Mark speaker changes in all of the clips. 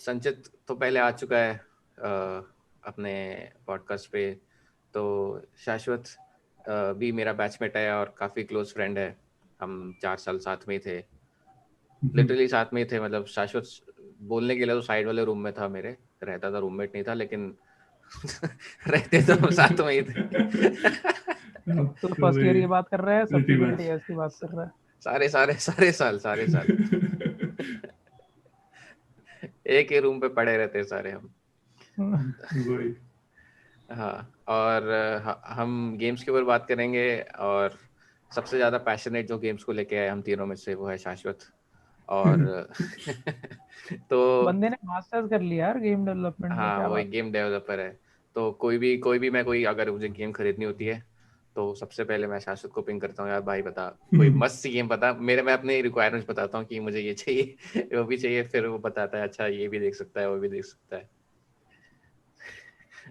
Speaker 1: संचित तो पहले आ चुका है अपने पॉडकास्ट पे। तो शाश्वत भी मेरा बैचमेट है और काफ़ी क्लोज फ्रेंड है। हम 4 साल साथ में ही थे, लिटरली साथ में ही थे। मतलब शाश्वत बोलने के लिए तो साइड वाले रूम में था, मेरे रहता था, रूममेट नहीं था, लेकिन रहते तो हम साथ में ही थे।
Speaker 2: तो फर्स्ट ईयर की बात कर रहा है, सब्सिक्वेंट ईयर्स की बात कर रहा है?
Speaker 1: सारे सारे सारे साल एक ही रूम पे पड़े रहते हैं सारे हम।
Speaker 2: वही।
Speaker 1: हाँ, और हम गेम्स के ऊपर बात करेंगे। और सबसे ज्यादा पैशनेट जो गेम्स को लेके आए हम तीनों में से, वो है शाश्वत। और तो
Speaker 2: बंदे ने मास्टर्स कर लिया यार गेम डेवलपमेंट में,
Speaker 1: हाँ,
Speaker 2: क्या
Speaker 1: वही
Speaker 2: बात।
Speaker 1: गेम डेवलपर है। तो कोई भी मैं कोई अगर मुझे गेम खरीदनी होती है तो सबसे पहले मैं शाश्वत को पिंग करता हूँ, यार भाई बता कोई मस्त सी गेम बता। मैं अपने रिक्वायरमेंट्स बताता हूँ कि मुझे ये चाहिए वो भी चाहिए, फिर वो बताता है अच्छा ये भी देख सकता है वो भी देख सकता है।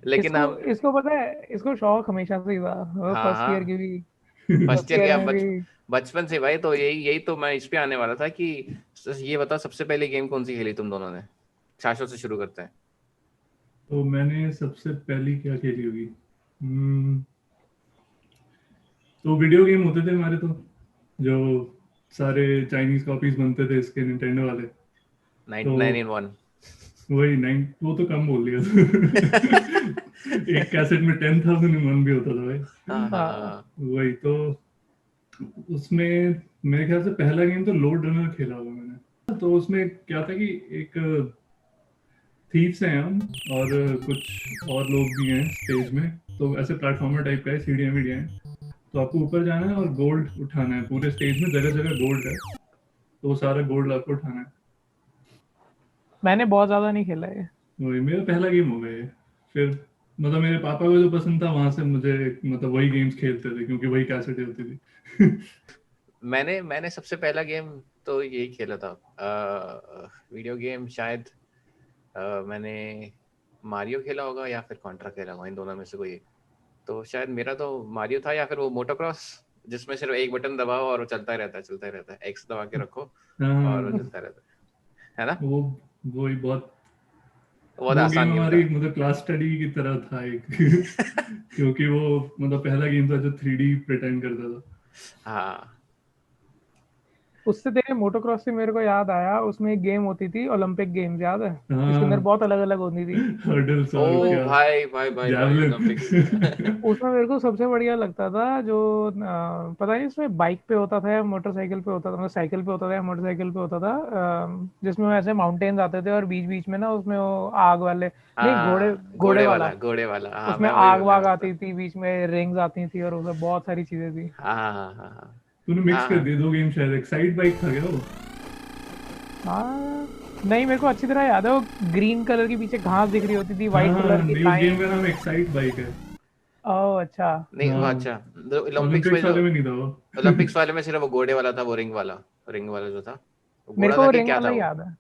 Speaker 1: लेकिन
Speaker 2: इसको
Speaker 1: हम
Speaker 2: इसको पता है, इसको शौक हमेशा से ही था,
Speaker 1: हाँ
Speaker 2: फर्स्ट ईयर
Speaker 1: हाँ,
Speaker 2: की भी,
Speaker 1: फर्स्ट
Speaker 2: फर्स्ट
Speaker 1: ईयर
Speaker 2: ईयर
Speaker 1: क्या
Speaker 2: में भी।
Speaker 1: बचपन से भाई। तो यही यही तो मैं इस पे आने वाला था कि ये बताओ सबसे पहले गेम कौन सी खेली तुम दोनों ने। शाश्वत से शुरू करते हैं।
Speaker 3: तो मैंने सबसे पहली क्या खेली होगी? तो वीडियो गेम होते थे हमारे, तो जो सारे चाइनीज कॉपीज बनते थे इसके, निंटेंडो वाले। तो
Speaker 1: 99 in 1।
Speaker 3: वही नाइन, वो तो कम बोल दिया। एक कैसेट में 10,001 भी होता था भाई।
Speaker 1: हाँ हाँ
Speaker 2: हाँ,
Speaker 1: हाँ।
Speaker 3: वही तो। उसमें मेरे ख्याल से पहला गेम तो लोड रनर खेला होगा मैंने। तो उसमें क्या था कि एक थीव्स हैं हम, और कुछ और लोग भी हैं स्टेज में। तो ऐसे प्लेटफॉर्मर टाइप का है, सीढ़ियाँ वीडियाँ हैं। तो आपको ऊपर जाना है और गोल्ड उठाना है। पूरे स्टेज में जगह जगह गोल्ड है, तो वो सारा गोल्ड आपको उठाना है।
Speaker 2: मैंने बहुत ज्यादा नहीं खेला है।
Speaker 3: वही मेरा पहला गेम हो गया ये। फिर मतलब मेरे पापा को जो पसंद था, वहां से मुझे मतलब वही गेम्स खेलते थे, क्योंकि वही कैसेटें होती थी।
Speaker 1: मैंने सबसे पहला गेम तो यही खेला था, वीडियो गेम शायद। मैंने मारियो खेला होगा या फिर कॉन्ट्रा खेला होगा, इन दोनों में से कोई एक। तो शायद मेरा तो मारियो था, या फिर वो मोटोक्रॉस जिसमें सिर्फ एक बटन दबाओ और वो चलता ही रहता है, एक्स दबा के रखो और वो
Speaker 3: हाँ,
Speaker 1: चलता रहता है ना।
Speaker 3: वो वही बहुत।
Speaker 1: बहुत
Speaker 3: वो
Speaker 1: आसान
Speaker 3: गेम
Speaker 1: गेम
Speaker 3: हमारी
Speaker 1: था।
Speaker 3: मतलब क्लास स्टडी की तरह था एक। क्योंकि वो मतलब पहला गेम था जो 3D प्रिटेंड करता था।
Speaker 1: हाँ।
Speaker 2: उससे तेरे मोटोक्रॉस से मेरे को याद आया, उसमें एक गेम होती थी ओलंपिक गेम्स, याद है? जिसके अंदर
Speaker 3: हाँ,
Speaker 2: बहुत अलग अलग होती थी।
Speaker 3: हर्डल्स और
Speaker 1: ओ
Speaker 3: क्या,
Speaker 1: भाई भाई भाई भाई, ओलंपिक्स।
Speaker 3: जैवलिन।
Speaker 2: उसमें मेरे को सबसे बढ़िया लगता था जो पता नहीं इसमें बाइक पे होता था या मोटरसाइकिल पे होता था, मतलब साइकिल पे होता था या मोटरसाइकिल पे होता था, जिसमें ऐसे माउंटेन्स आते थे और बीच बीच में ना उसमें वो आग वाले, नहीं घोड़े,
Speaker 1: हाँ,
Speaker 2: घोड़े वाला।
Speaker 1: घोड़े वाला, हाँ
Speaker 2: उसमें
Speaker 1: मैं वही
Speaker 2: आग
Speaker 1: बोलने
Speaker 2: वाग
Speaker 1: वाला
Speaker 2: आती
Speaker 1: था।
Speaker 2: थी, बीच में रिंग्स आती थी और उसमें बहुत सारी चीजें थी।
Speaker 1: हाँ हाँ हाँ हाँ हाँ
Speaker 3: तूने मिक्स
Speaker 1: हाँ
Speaker 3: कर
Speaker 1: हाँ।
Speaker 3: दिए दो गेम शायद। एक साइड बाइक था क्या वो?
Speaker 2: हाँ, नहीं मेरे को अच्छी तरह याद है, वो ग्रीन कलर की पीछे घास दिख रही होती थी, व्हाइट
Speaker 3: हाँ,
Speaker 2: कलर की
Speaker 3: नहीं, उस गेम का
Speaker 2: लाइन।
Speaker 3: नाम एक्साइट बाइक है।
Speaker 2: ओह अच्छा।
Speaker 1: नहीं वो
Speaker 3: हाँ,
Speaker 1: अच्छा, ओलंपिक्स में
Speaker 3: ओलंपिक्स
Speaker 1: जो,
Speaker 3: वाले में नहीं था वो।
Speaker 1: ओलंपिक्स वाले में सिर्फ वो घोड़े वाला था, वो रिंग वाला जो था, वो
Speaker 2: मेरे
Speaker 1: घोड़ा
Speaker 2: को
Speaker 1: था
Speaker 2: वो
Speaker 1: कि
Speaker 2: रिंग
Speaker 1: क्या
Speaker 2: वाला
Speaker 1: था
Speaker 2: ही
Speaker 1: वो?
Speaker 2: याद है।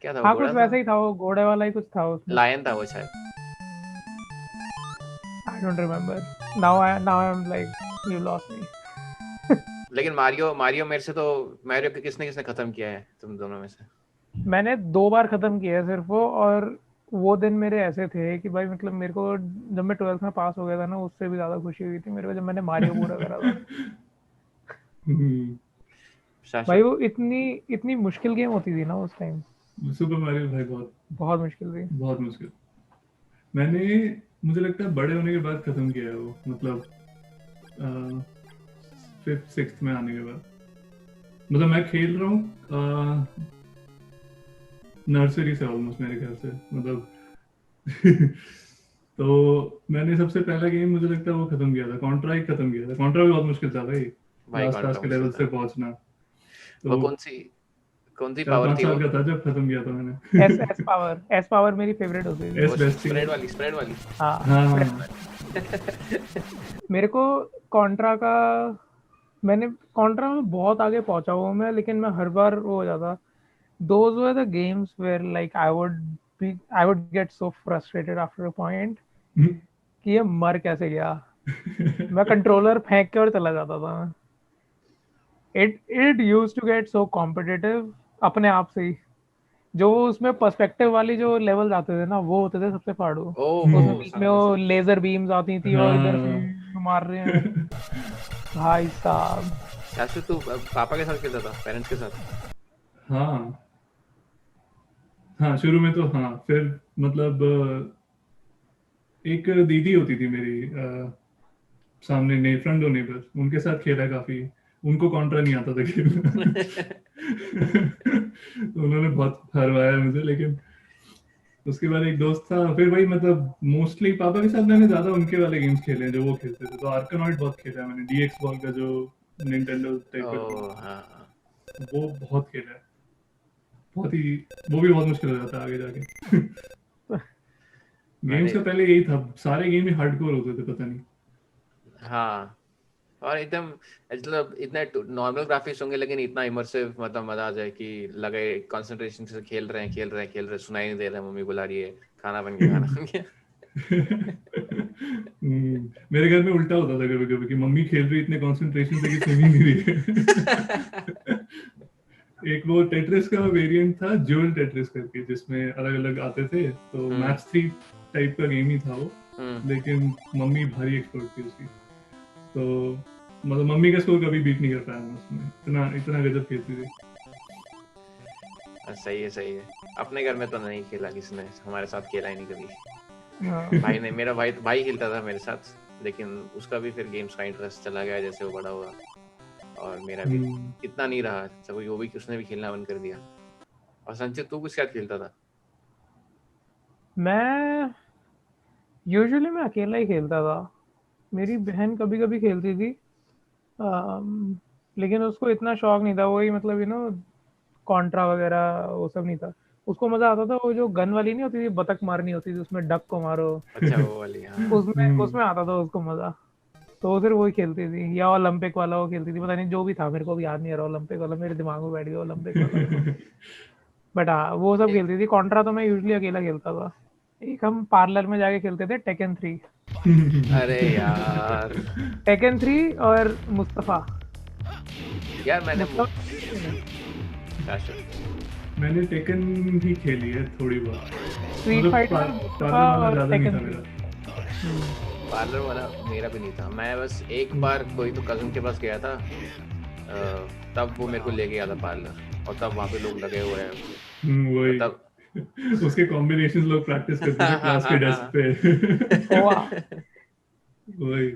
Speaker 1: क्या था वो,
Speaker 2: हाँ कुछ
Speaker 1: घोड़ा था?
Speaker 2: वैसे ही था, वो घोड़े वाला ही कुछ था उसमें।
Speaker 1: लायन था वो शायद।
Speaker 2: I don't remember. Now I am like, you lost me.
Speaker 1: लेकिन मारियो मारियो मेरे से तो, मारियो को किसने किसने खत्म किया है तुम दोनों में से?
Speaker 2: मैंने 2 बार खत्म किया है सिर्फ वो, और वो दिन मेरे ऐसे थे कि भाई मतलब मेरे को जब मैं 12th में पास हो गया था ना, उससे भी ज्यादा खुशी हुई थी मेरे को जब मैंने मारियो पूरा करा था। भाई
Speaker 1: शाश्वत।
Speaker 2: वो इतनी इतनी मुश्किल गेम होती थी ना उस टाइम,
Speaker 3: सुपर मारियो भाई बहुत
Speaker 2: बहुत मुश्किल थी।
Speaker 3: बहुत मुश्किल। मैंने, मुझे लगता है बड़े होने के बाद खत्म किया है वो, मतलब 5th 6th में आने के बाद। मतलब मैं खेल रहा हूँ नर्सरी से ऑलमोस्ट मेरे ख्याल से, मतलब। तो मैंने सबसे पहला गेम मुझे लगता है वो खत्म किया था, कॉन्ट्रा ही खत्म किया था। कॉन्ट्रा भी बहुत मुश्किल था भाई,
Speaker 1: भाई
Speaker 3: लास्ट
Speaker 1: कॉन्ट्रा
Speaker 3: लास्ट के
Speaker 1: मुश्किल
Speaker 3: लेवल से
Speaker 1: था।
Speaker 3: पहुंचना।
Speaker 1: वो
Speaker 3: तो
Speaker 1: कौन सी
Speaker 3: चार
Speaker 1: पावर
Speaker 3: पांच
Speaker 1: थी
Speaker 3: साल
Speaker 1: वो?
Speaker 3: का था जब खत्म किया था मैंने।
Speaker 2: एस पावर मेरी फेवरेट होती थी।
Speaker 3: एस
Speaker 1: वो
Speaker 3: बेस्ट थी वो।
Speaker 1: स्प्रेड वाली।
Speaker 2: हाँ
Speaker 3: हाँ
Speaker 2: spread
Speaker 3: हाँ।
Speaker 2: वाली। मेरे को कॉन्ट्रा का, मैंने कॉन्ट्रा में बहुत आगे पहुंचा हुआ मैं, लेकिन मैं हर बार वो हो जाता। Those were the games where like I would get so frustrated after a point कि ये मर कैसे गया। मैं कंट्रोलर फेंक के और चला जाता था मैं। It used to get so competitive अपने आप से ही, जो उसमें पर्सपेक्टिव वाली जो लेवल आते थे ना, वो होते थे सबसे फाड़ू।
Speaker 1: ओहो
Speaker 2: उसमें बीच में वो लेजर बीम्स आती थी और इधर से
Speaker 3: हाँ
Speaker 2: मार रहे हैं भाई साहब।
Speaker 1: शाश्वत तू पापा के साथ खेलता था, पेरेंट्स के साथ?
Speaker 3: हाँ हाँ, शुरू में तो हाँ, फिर मतलब एक दीदी होती थी मेरी सामने, ने फ्रेंड और नेबर, उनके साथ खेला काफी। उनको कॉन्ट्रा नहीं आता था खेलना। तो उन्होंने बहुत हरवाया मुझे, लेकिन उसके बाद एक दोस्त था, फिर वही मतलब मोस्टली पापा के साथ मैंने ज्यादा उनके वाले गेम्स खेले हैं जो वो खेलते थे। तो आर्कनॉइड बहुत खेला है मैंने, डीएक्स बॉल का जो निंटेंडो टाइप का
Speaker 1: ओ
Speaker 3: था,
Speaker 1: हाँ।
Speaker 3: वो बहुत खेला है। बहुत ही, वो भी बहुत मुश्किल हो जाता है आगे जाके। गेम्स
Speaker 1: मैंने
Speaker 3: का पहले यही था, सारे गेम ही हार्डकोर होते थे, पता नहीं।
Speaker 1: हाँ, और एकदम मतलब इतने नॉर्मल ग्राफिक्स होंगे लेकिन इतना इमर्सिव, मतलब मजा आ जाए कि लगे कंसंट्रेशन से खेल रहे हैं खेल रहे हैं खेल रहे हैं, सुनाई नहीं दे रहा है, मम्मी बुला रही है, खाना बन गया खाना बन गया।
Speaker 3: मेरे घर में उल्टा होता था कभी कभी कि मम्मी खेल रही इतने कंसंट्रेशन से कि सुन ही नहीं रही है। एक वो टेट्रिस का वेरिएंट था, ज्वेल टेट्रिस करके, जिसमें अलग अलग आते थे, तो मैच 3 टाइप का गेम ही था वो। लेकिन मम्मी भारी एक्सपर्ट थी उसकी, तो मतलब मम्मी का स्कोर कभी बीट नहीं कर पाया मैं उसमें, इतना इतना गजब खेलती थी।
Speaker 1: सही है सही है। अपने घर में तो नहीं खेला किसने, हमारे साथ खेला ही नहीं कभी।
Speaker 2: हाँ।
Speaker 1: भाई ने, मेरा भाई खेलता था मेरे साथ, लेकिन उसका भी फिर गेम्स का इंटरेस्ट चला गया जैसे वो बड़ा हुआ, और मेरा भी
Speaker 3: हम्म,
Speaker 1: इतना नहीं रहा, सब वो भी उसने भी खेलना बंद कर दिया। और संचित तू किसके साथ खेलता था?
Speaker 2: मैं यूजुअली मैं अकेला ही खेलता था। मेरी बहन कभी कभी खेलती थी, लेकिन उसको इतना शौक नहीं था, वही मतलब कॉन्ट्रा वगैरह वो सब नहीं था। उसको मजा आता था वो जो गन वाली नहीं होती थी, बतख मारनी होती थी, उसमें डक को मारो,
Speaker 1: अच्छा वो वाली, हाँ।
Speaker 2: उसमें उसमें आता था उसको मजा। तो वो फिर वही खेलती थी, या ओलंपिक वाला वो खेलती थी, पता नहीं जो भी था, मेरे को भी याद नहीं आ रहा, ओलंपिक वाला मेरे दिमाग में बैठ गया ओलंपिक वाला। बट हाँ, वो सब
Speaker 1: एक
Speaker 2: खेलती थी। कॉन्ट्रा तो मैं यूजली अकेला खेलता था। एक हम पार्लर में जाके खेलते थे, टेकन 3।
Speaker 1: अरे यार।
Speaker 2: टेकन 3 और मुस्तफा।
Speaker 1: यार मैंने
Speaker 2: मुस्तफा
Speaker 1: शाश्वत
Speaker 3: मैंने टेकन भी खेली है थोड़ी बहुत,
Speaker 2: स्ट्रीट
Speaker 3: मतलब
Speaker 2: फाइटर, मुस्तफा
Speaker 3: पार्लर वाला
Speaker 2: और
Speaker 3: ज्यादा नहीं था
Speaker 2: टेकन 3।
Speaker 3: मेरा।
Speaker 1: पार्लर वाला मेरा भी नहीं था। मैं बस एक बार कोई तो कजन के पास गया था, तब वो मेरे को ले गया था पार्लर, और तब वहाँ पे लोग लगे हुए हैं, और
Speaker 3: वही।
Speaker 1: तब
Speaker 3: उसके कॉम्बिनेशंस लोग प्रैक्टिस करते थे क्लास के डेस्क पे।
Speaker 2: वाह।
Speaker 3: वही।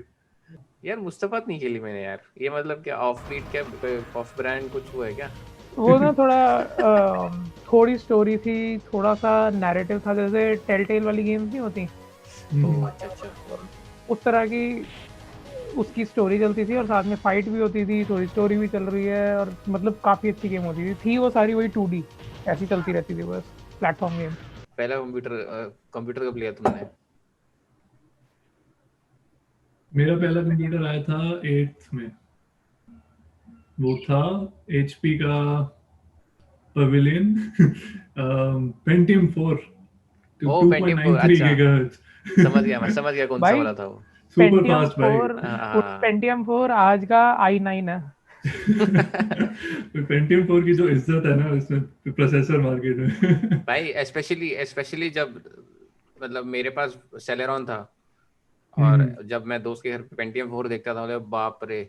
Speaker 1: यार मुस्तफा नहीं खेली मैंने यार, ये मतलब क्या ऑफ बीट, क्या ऑफ ब्रांड कुछ हुआ है क्या?
Speaker 2: वो ना थोड़ा थोड़ी स्टोरी थी, थोड़ा सा नैरेटिव था, जैसे टेल वाली गेम्स नहीं होती,
Speaker 1: ओह अच्छा अच्छा।
Speaker 2: उस तरह की उसकी स्टोरी चलती थी, और साथ में फाइट भी होती थी, थोड़ी स्टोरी भी चल रही है, और मतलब काफी अच्छी गेम होती थी वो सारी वही 2D ऐसी चलती रहती थी बस, प्लेटफॉर्म गेम।
Speaker 1: पहला कंप्यूटर कंप्यूटर कब लिया तुमने?
Speaker 3: मेरा पहला कंप्यूटर आया था 8th में। वो था HP का पवेलियन, पेंटियम 4,
Speaker 1: ओ पेंटियम 4,
Speaker 3: 2.93
Speaker 1: अच्छा
Speaker 3: गीगाहर्ट्ज।
Speaker 1: समझ गया, मैं समझ गया कौन सा
Speaker 2: भाई
Speaker 1: वाला था वो।
Speaker 3: सुपर
Speaker 2: पेंटियम
Speaker 3: फास्ट भाई।
Speaker 2: फोर
Speaker 1: हाँ।
Speaker 2: पेंटियम 4 आज का i9 है।
Speaker 3: पेंटियम 4 की जो इज्जत है ना इसमें प्रोसेसर मार्केट में।
Speaker 1: भाई स्पेशली स्पेशली जब मतलब मेरे पास सेलेरॉन था, और
Speaker 3: हम्म,
Speaker 1: जब मैं दोस्त के घर पे पेंटियम 4 देखता था, बोले बाप रे,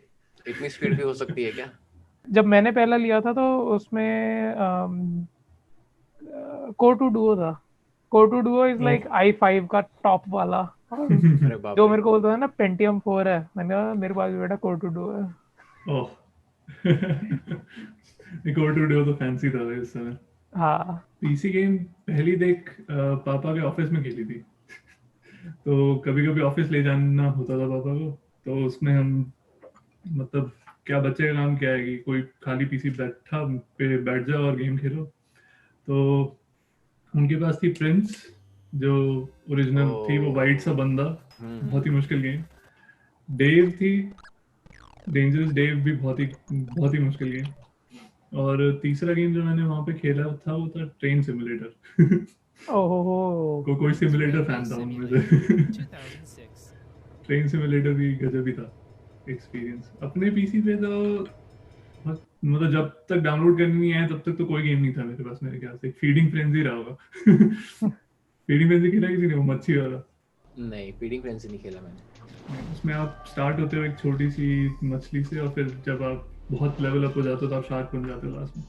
Speaker 1: इतनी स्पीड भी हो सकती है क्या?
Speaker 2: जब मैंने पहला लिया था तो उसमें कोर टू डुओ था। Core two Duo is
Speaker 3: oh.
Speaker 2: Like i5 का टॉप वाला। और
Speaker 1: अरे बाप
Speaker 2: जो
Speaker 1: रे।
Speaker 2: मेरे को बोलता है ना पेंटियम 4 है, मैंने कहा मेरे पास भी बेटा कोर टू डुओ है।
Speaker 3: ओह। कोर टू डू तो फैंसी था भाई उस समय।
Speaker 2: हाँ।
Speaker 3: पीसी गेम पहली देख पापा के ऑफिस में खेली थी। तो कभी कभी ऑफिस ले जाना होता था पापा को, तो उसमें हम मतलब, क्या बच्चे का काम क्या है कि कोई खाली पीसी बैठा पे बैठ जाओ और गेम खेलो। तो उनके पास थी प्रिंस, जो
Speaker 1: ओ।
Speaker 3: ओरिजिनल थी, वो वाइट सा बंदा, बहुत ही
Speaker 1: हम्म।
Speaker 3: मुश्किल गेम। डेव थी, डेंजरस डेव भी बहुत ही मुश्किल गेम। और तीसरा गेम जो मैंने वहां पे खेला था वो था ट्रेन सिमुलेटर।
Speaker 2: ओहो।
Speaker 3: कोई सिमुलेटर फैन था उनमें से। ट्रेन सिमुलेटर भी गजब ही था एक्सपीरियंस। अपने पीसी पे तो मतलब जब तक डाउनलोड करनी नहीं आया तब तक तो कोई गेम नहीं था मेरे पास, मेरे ख्याल से फीडिंग फ्रेंजी रहा होगा। फीडिंग फ्रेंजी खेला किसी ने, वो मच्छी वाला?
Speaker 1: नहीं, फीडिंग फ्रेंजी नहीं खेला मैंने।
Speaker 3: उसमें आप स्टार्ट होते हो एक छोटी सी मछली से, और फिर जब आप बहुत लेवल अप हो जाते हो तो आप शार्क बन जाते हो लास्ट में।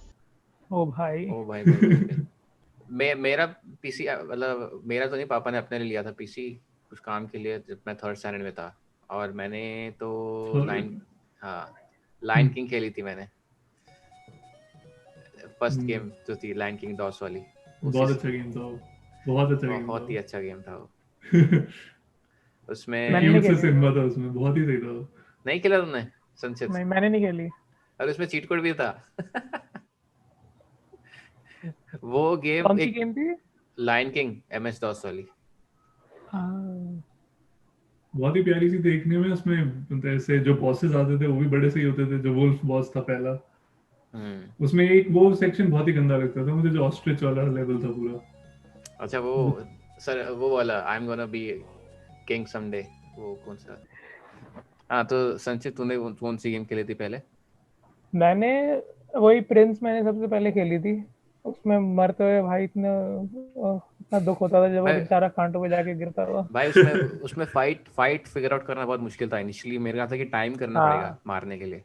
Speaker 2: ओ भाई
Speaker 1: ओ भाई भाई भाई, भाई। मेरा पीसी, मतलब मेरा तो नहीं, पापा ने अपने लिए लिया था पीसी कुछ काम के लिए जब मैं 3rd स्टैंडर्ड में था। और मैंने तो
Speaker 3: Third?
Speaker 1: हाँ, लाइन किंग खेली थी मैंने। फर्स्ट
Speaker 3: हम्म,
Speaker 1: गेम जो थी लाइन किंग डॉस वाली, उसी
Speaker 3: बहुत
Speaker 1: से।
Speaker 3: अच्छा गेम था वो, बहुत अच्छा गेम था
Speaker 1: बहुत ही
Speaker 3: वो।
Speaker 1: अच्छा गेम था वो।
Speaker 2: मैंने नहीं
Speaker 1: उसमें
Speaker 3: क्यूट से
Speaker 2: खेली वो।
Speaker 3: सिम्बा था उसमें, बहुत ही सही था वो।
Speaker 1: नहीं खेला तुमने संचित?
Speaker 2: नहीं, मैंने नहीं खेली।
Speaker 1: और उसमें चीट कोड भी था। वो गेम
Speaker 2: कौन सी
Speaker 1: एक
Speaker 2: गेम थी?
Speaker 1: लाइन किंग MS डॉस वाली।
Speaker 2: हाँ,
Speaker 3: बहुत ही प्यारी सी देखने में, उसमें मतलब ऐसे जो बॉसेस आते थे वो भी बड़े सही होते थे। जो वुल्फ बॉस था पहला,
Speaker 1: हम्म।
Speaker 3: उसमें एक वो सेक्शन बहुत ही गंदा लगता था मुझे, जो ऑस्ट्रिच वाला लेवल था पूरा।
Speaker 1: अच्छा वो, सर वो वाला I am gonna be king someday, वो कौन सा? हाँ तो संचित तूने कौन सी गेम खेली थी पहले?
Speaker 2: मैंने वही प्रिंस मैंने सबसे पहले खेली थी। उसमें मरते हुए भाई इतना दुख होता था जब वो
Speaker 1: भाई
Speaker 2: बेचारा कांटों पे जाके गिरता था।
Speaker 1: भाई उसमें उसमें फाइट फिगर आउट करना बहुत मुश्किल था इनिशियली। मेरे कहा था कि टाइम करना पड़ेगा
Speaker 2: हाँ
Speaker 1: मारने के लिए,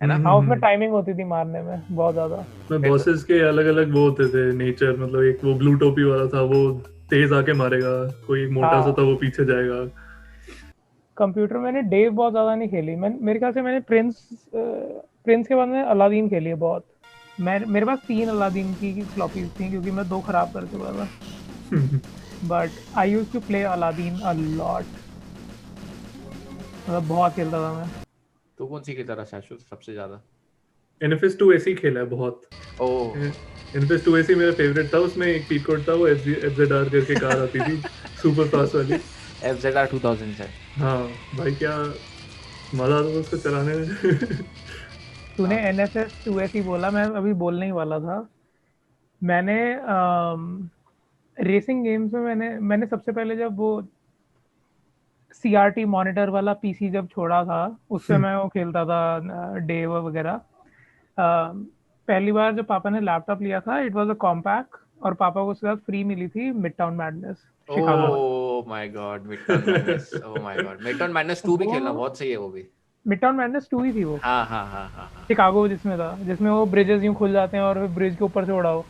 Speaker 1: है ना?
Speaker 2: हाँ, उसमें टाइमिंग होती थी मारने में बहुत ज्यादा।
Speaker 3: उसमें
Speaker 1: फिर तो
Speaker 3: बॉसेस के अलग अलग वो होते थे नेचर, मतलब एक वो ब्लू टोपी वाला था, वो तेज आके मारेगा। कोई एक मोटा सा
Speaker 2: हाँ,
Speaker 3: था, वो पीछे जाएगा।
Speaker 2: कंप्यूटर मैंने डेव बहुत ज्यादा नहीं खेली। मेरे ख्याल से मैंने प्रिंस के बाद में अलादीन खेली है बहुत। मेरे पास 3 अलादीन की फ्लॉपीज थी क्योंकि मैं 2 खराब कर चुका था। But I use to play Aladdin a lot, मतलब बहुत खेलता था मैं।
Speaker 1: तू कौन सी खेलता था शाश्वत सबसे ज्यादा?
Speaker 3: एनएफएस 2 ऐसे ही खेला है बहुत।
Speaker 1: ओ
Speaker 3: एनएफएस 2 ऐसे ही मेरा फेवरेट था। उसमें एक चीट कोड था, वो एफजेडआर करके कार आती थी, सुपर फास्ट वाली।
Speaker 1: FZR 2000 है।
Speaker 3: हाँ भाई, क्या मजा आता था उसको चलाने में।
Speaker 2: तूने
Speaker 1: हाँ
Speaker 2: NFS 2S ही बोला, मैं अभी बोलने ही वाला था। मैंने रेसिंग गेम्स में मैंने सबसे पहले जब वो CRT मॉनिटर वाला पीसी जब छोड़ा था, उस पे मैं वो खेलता था डेव वगैरह। पहली बार जब पापा ने लैपटॉप लिया था, इट वाज अ कॉम्पैक्ट, और पापा को उसके साथ फ्री मिली थी मिड टाउन मैडनेस शिकागो वाली।
Speaker 1: Oh my God, midtown madness, oh my God, midtown madness 2 भी
Speaker 2: वो
Speaker 1: खेलना बहुत सही है वो भी।
Speaker 2: मिड टाउन मैडनेस 2 ही थी वो,
Speaker 1: हाँ हाँ हाँ हाँ हाँ।
Speaker 2: शिकागो जिसमें था, जिसमें वो ब्रिजेस यूं खुल जाते हैं और फिर ब्रिज के ऊपर से उड़ाओ।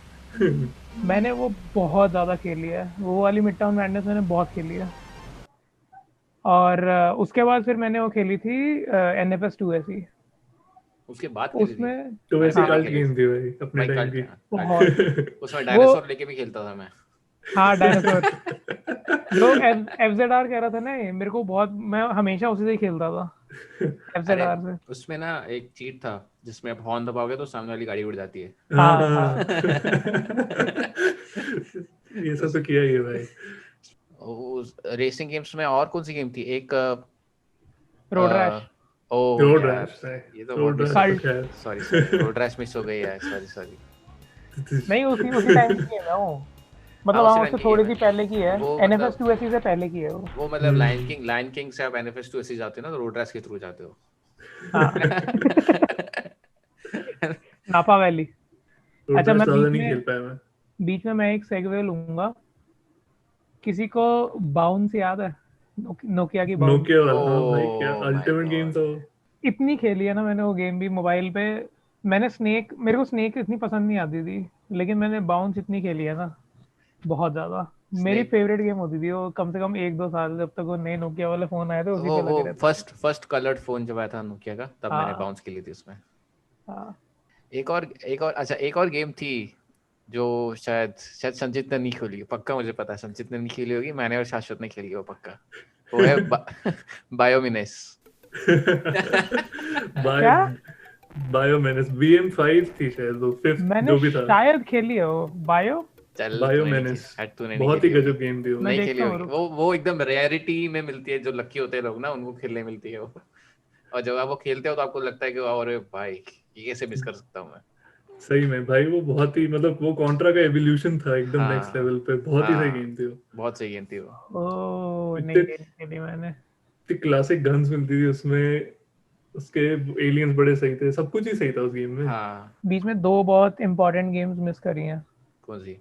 Speaker 2: मैंने वो बहुत ज़्यादा खेली है, वो वाली मिड टाउन मैडनेस मैंने बहुत खेली है। और उसके बाद फिर मैंने वो खेली थी NFS 2S ही।
Speaker 1: उसके बाद खेली थी?
Speaker 2: उसमें
Speaker 3: तो
Speaker 1: मैंने
Speaker 3: वैसी
Speaker 1: भी नहीं
Speaker 2: हाँ
Speaker 3: कल्ट
Speaker 1: खेली
Speaker 3: गेम
Speaker 1: थी।
Speaker 3: थी भाई अपने
Speaker 1: भाई
Speaker 3: टाइम
Speaker 1: कल्ट
Speaker 3: की।
Speaker 1: है, कल्ट है।
Speaker 2: बहुत
Speaker 1: उसमें
Speaker 2: वो
Speaker 1: डायनासोर लेके भी खेलता था मैं।
Speaker 2: हाँ, डायनासोर। जो FZR कह रहा था ना ये, मेरे को बहुत, मैं हमेशा उसी से ही खेलता था,
Speaker 1: अरे
Speaker 2: FZR से।
Speaker 1: उसमें ना एक चीट था जिसमें आप हॉर्न दबाओगे तो सामने वाली गाड़ी उड़ जाती है।
Speaker 3: हाँ
Speaker 2: हाँ हाँ,
Speaker 3: हाँ। ये सब
Speaker 1: उस
Speaker 3: तो किया ही है भाई।
Speaker 1: उस रेसिंग गेम्स में और कौन सी गेम थी? एक
Speaker 2: रोड रैश,
Speaker 1: ओ
Speaker 3: रोड
Speaker 1: यार,
Speaker 3: रैश है।
Speaker 1: ये तो बहुत
Speaker 3: रोड
Speaker 1: मिस
Speaker 3: रैश
Speaker 1: हो
Speaker 3: तो
Speaker 1: गई।
Speaker 2: कल्ट।
Speaker 3: खैर।
Speaker 1: Sorry sorry, road rash miss हो गई है, सॉरी सॉरी।
Speaker 2: नहीं, उसी उसी टाइम की गेम है वो।
Speaker 1: हाँ
Speaker 2: मतलब हाँ,
Speaker 1: उसी टाइम
Speaker 2: उससे
Speaker 1: की गेम
Speaker 2: थोड़ी
Speaker 1: है
Speaker 2: सी पहले की है।
Speaker 1: वो,
Speaker 2: NFS
Speaker 1: मतलब
Speaker 2: 2S से पहले की है वो।
Speaker 1: मतलब लाइन किंग से आप NFS 2 ऐसे जाते हो ना, तो रोड रैश के थ्रू जाते हो।
Speaker 2: हाँ। नापा वैली।
Speaker 3: रोड
Speaker 2: अच्छा,
Speaker 3: रैश
Speaker 2: मैं
Speaker 3: ज्यादा नहीं खेल पाया मैं।
Speaker 2: बीच में मैं एक सेगवे लूंगा। किसी को बाउंस याद है? नोकिया की बाउंस।
Speaker 3: नोकिया वाला, हाँ भाई, क्या
Speaker 1: oh my
Speaker 3: ultimate game
Speaker 1: God.
Speaker 3: था वो।
Speaker 2: इतनी खेली है ना मैंने वो गेम भी मोबाइल पे। मेरे को स्नेक इतनी पसंद नहीं आती थी, लेकिन मैंने बाउंस इतनी खेली है ना, बहुत ज्यादा। मेरी
Speaker 1: स्नेक,
Speaker 2: फेवरेट गेम होती थी वो, कम से कम 1-2 साल, जब तक वो नए नोकिया वाले फोन आए थे उसी
Speaker 1: वो
Speaker 2: पे
Speaker 1: वो
Speaker 2: लगे रहते थे।
Speaker 1: फर्स्ट फर्स्ट कलर्ड फोन जब आया था नोकिया का, तब मैंने
Speaker 2: हाँ
Speaker 1: बाउंस की ली थी उसमें।
Speaker 2: हाँ।
Speaker 1: एक और अच्छा, एक और गेम थी जो शायद शायद संजीत ने नहीं खेली, पक्का मुझे पता है संजीत ने नहीं खेली होगी, मैंने और शाश्वत ने खेली है वो पक्का। वो है बायोमिनेस।
Speaker 3: बाय
Speaker 2: क्या?
Speaker 3: बायोमेनेस BM5 थी शायद, वो फिफ्थ
Speaker 2: मैंने
Speaker 3: जो भी था।
Speaker 2: शायद खेली है वो बायो।
Speaker 1: चल तूने नहीं खेली,
Speaker 3: बायोमेनेस
Speaker 1: शायद तूने नहीं
Speaker 3: बहुत ही
Speaker 1: खेली होगी।
Speaker 3: गजब गेम थी वो।
Speaker 2: मैं
Speaker 1: नहीं खेली
Speaker 2: देखता हूँ,
Speaker 1: होगी,
Speaker 2: रुक।
Speaker 1: वो एकदम रेयरिटी में मिलती है, जो लकी होते हैं लोग ना उनको खेलने मिलती है वो। और जब आप वो खेलते हो तो आपको लगता है कि अरे भाई, ये कैसे मिस कर सकता हूँ मैं।
Speaker 3: सही में भाई, वो बहुत ही मतलब वो कॉन्ट्रा का एवोल्यूशन था एकदम नेक्स्ट
Speaker 1: हाँ
Speaker 3: लेवल पे। बहुत ही सही
Speaker 1: हाँ,
Speaker 3: गेम थी वो।
Speaker 1: बहुत सही गेम थी वो।
Speaker 2: ओ नहीं,
Speaker 3: इतने
Speaker 2: ये नहीं खेली मैंने।
Speaker 3: क्लासिक गन्स मिलती थी उसमें। उसके एलियंस बड़े सही थे, सब कुछ ही सही था उस गेम में।
Speaker 1: हाँ
Speaker 2: बीच में 2 बहुत इंपॉर्टेंट गेम्स मिस करी हैं,
Speaker 1: कौन सी?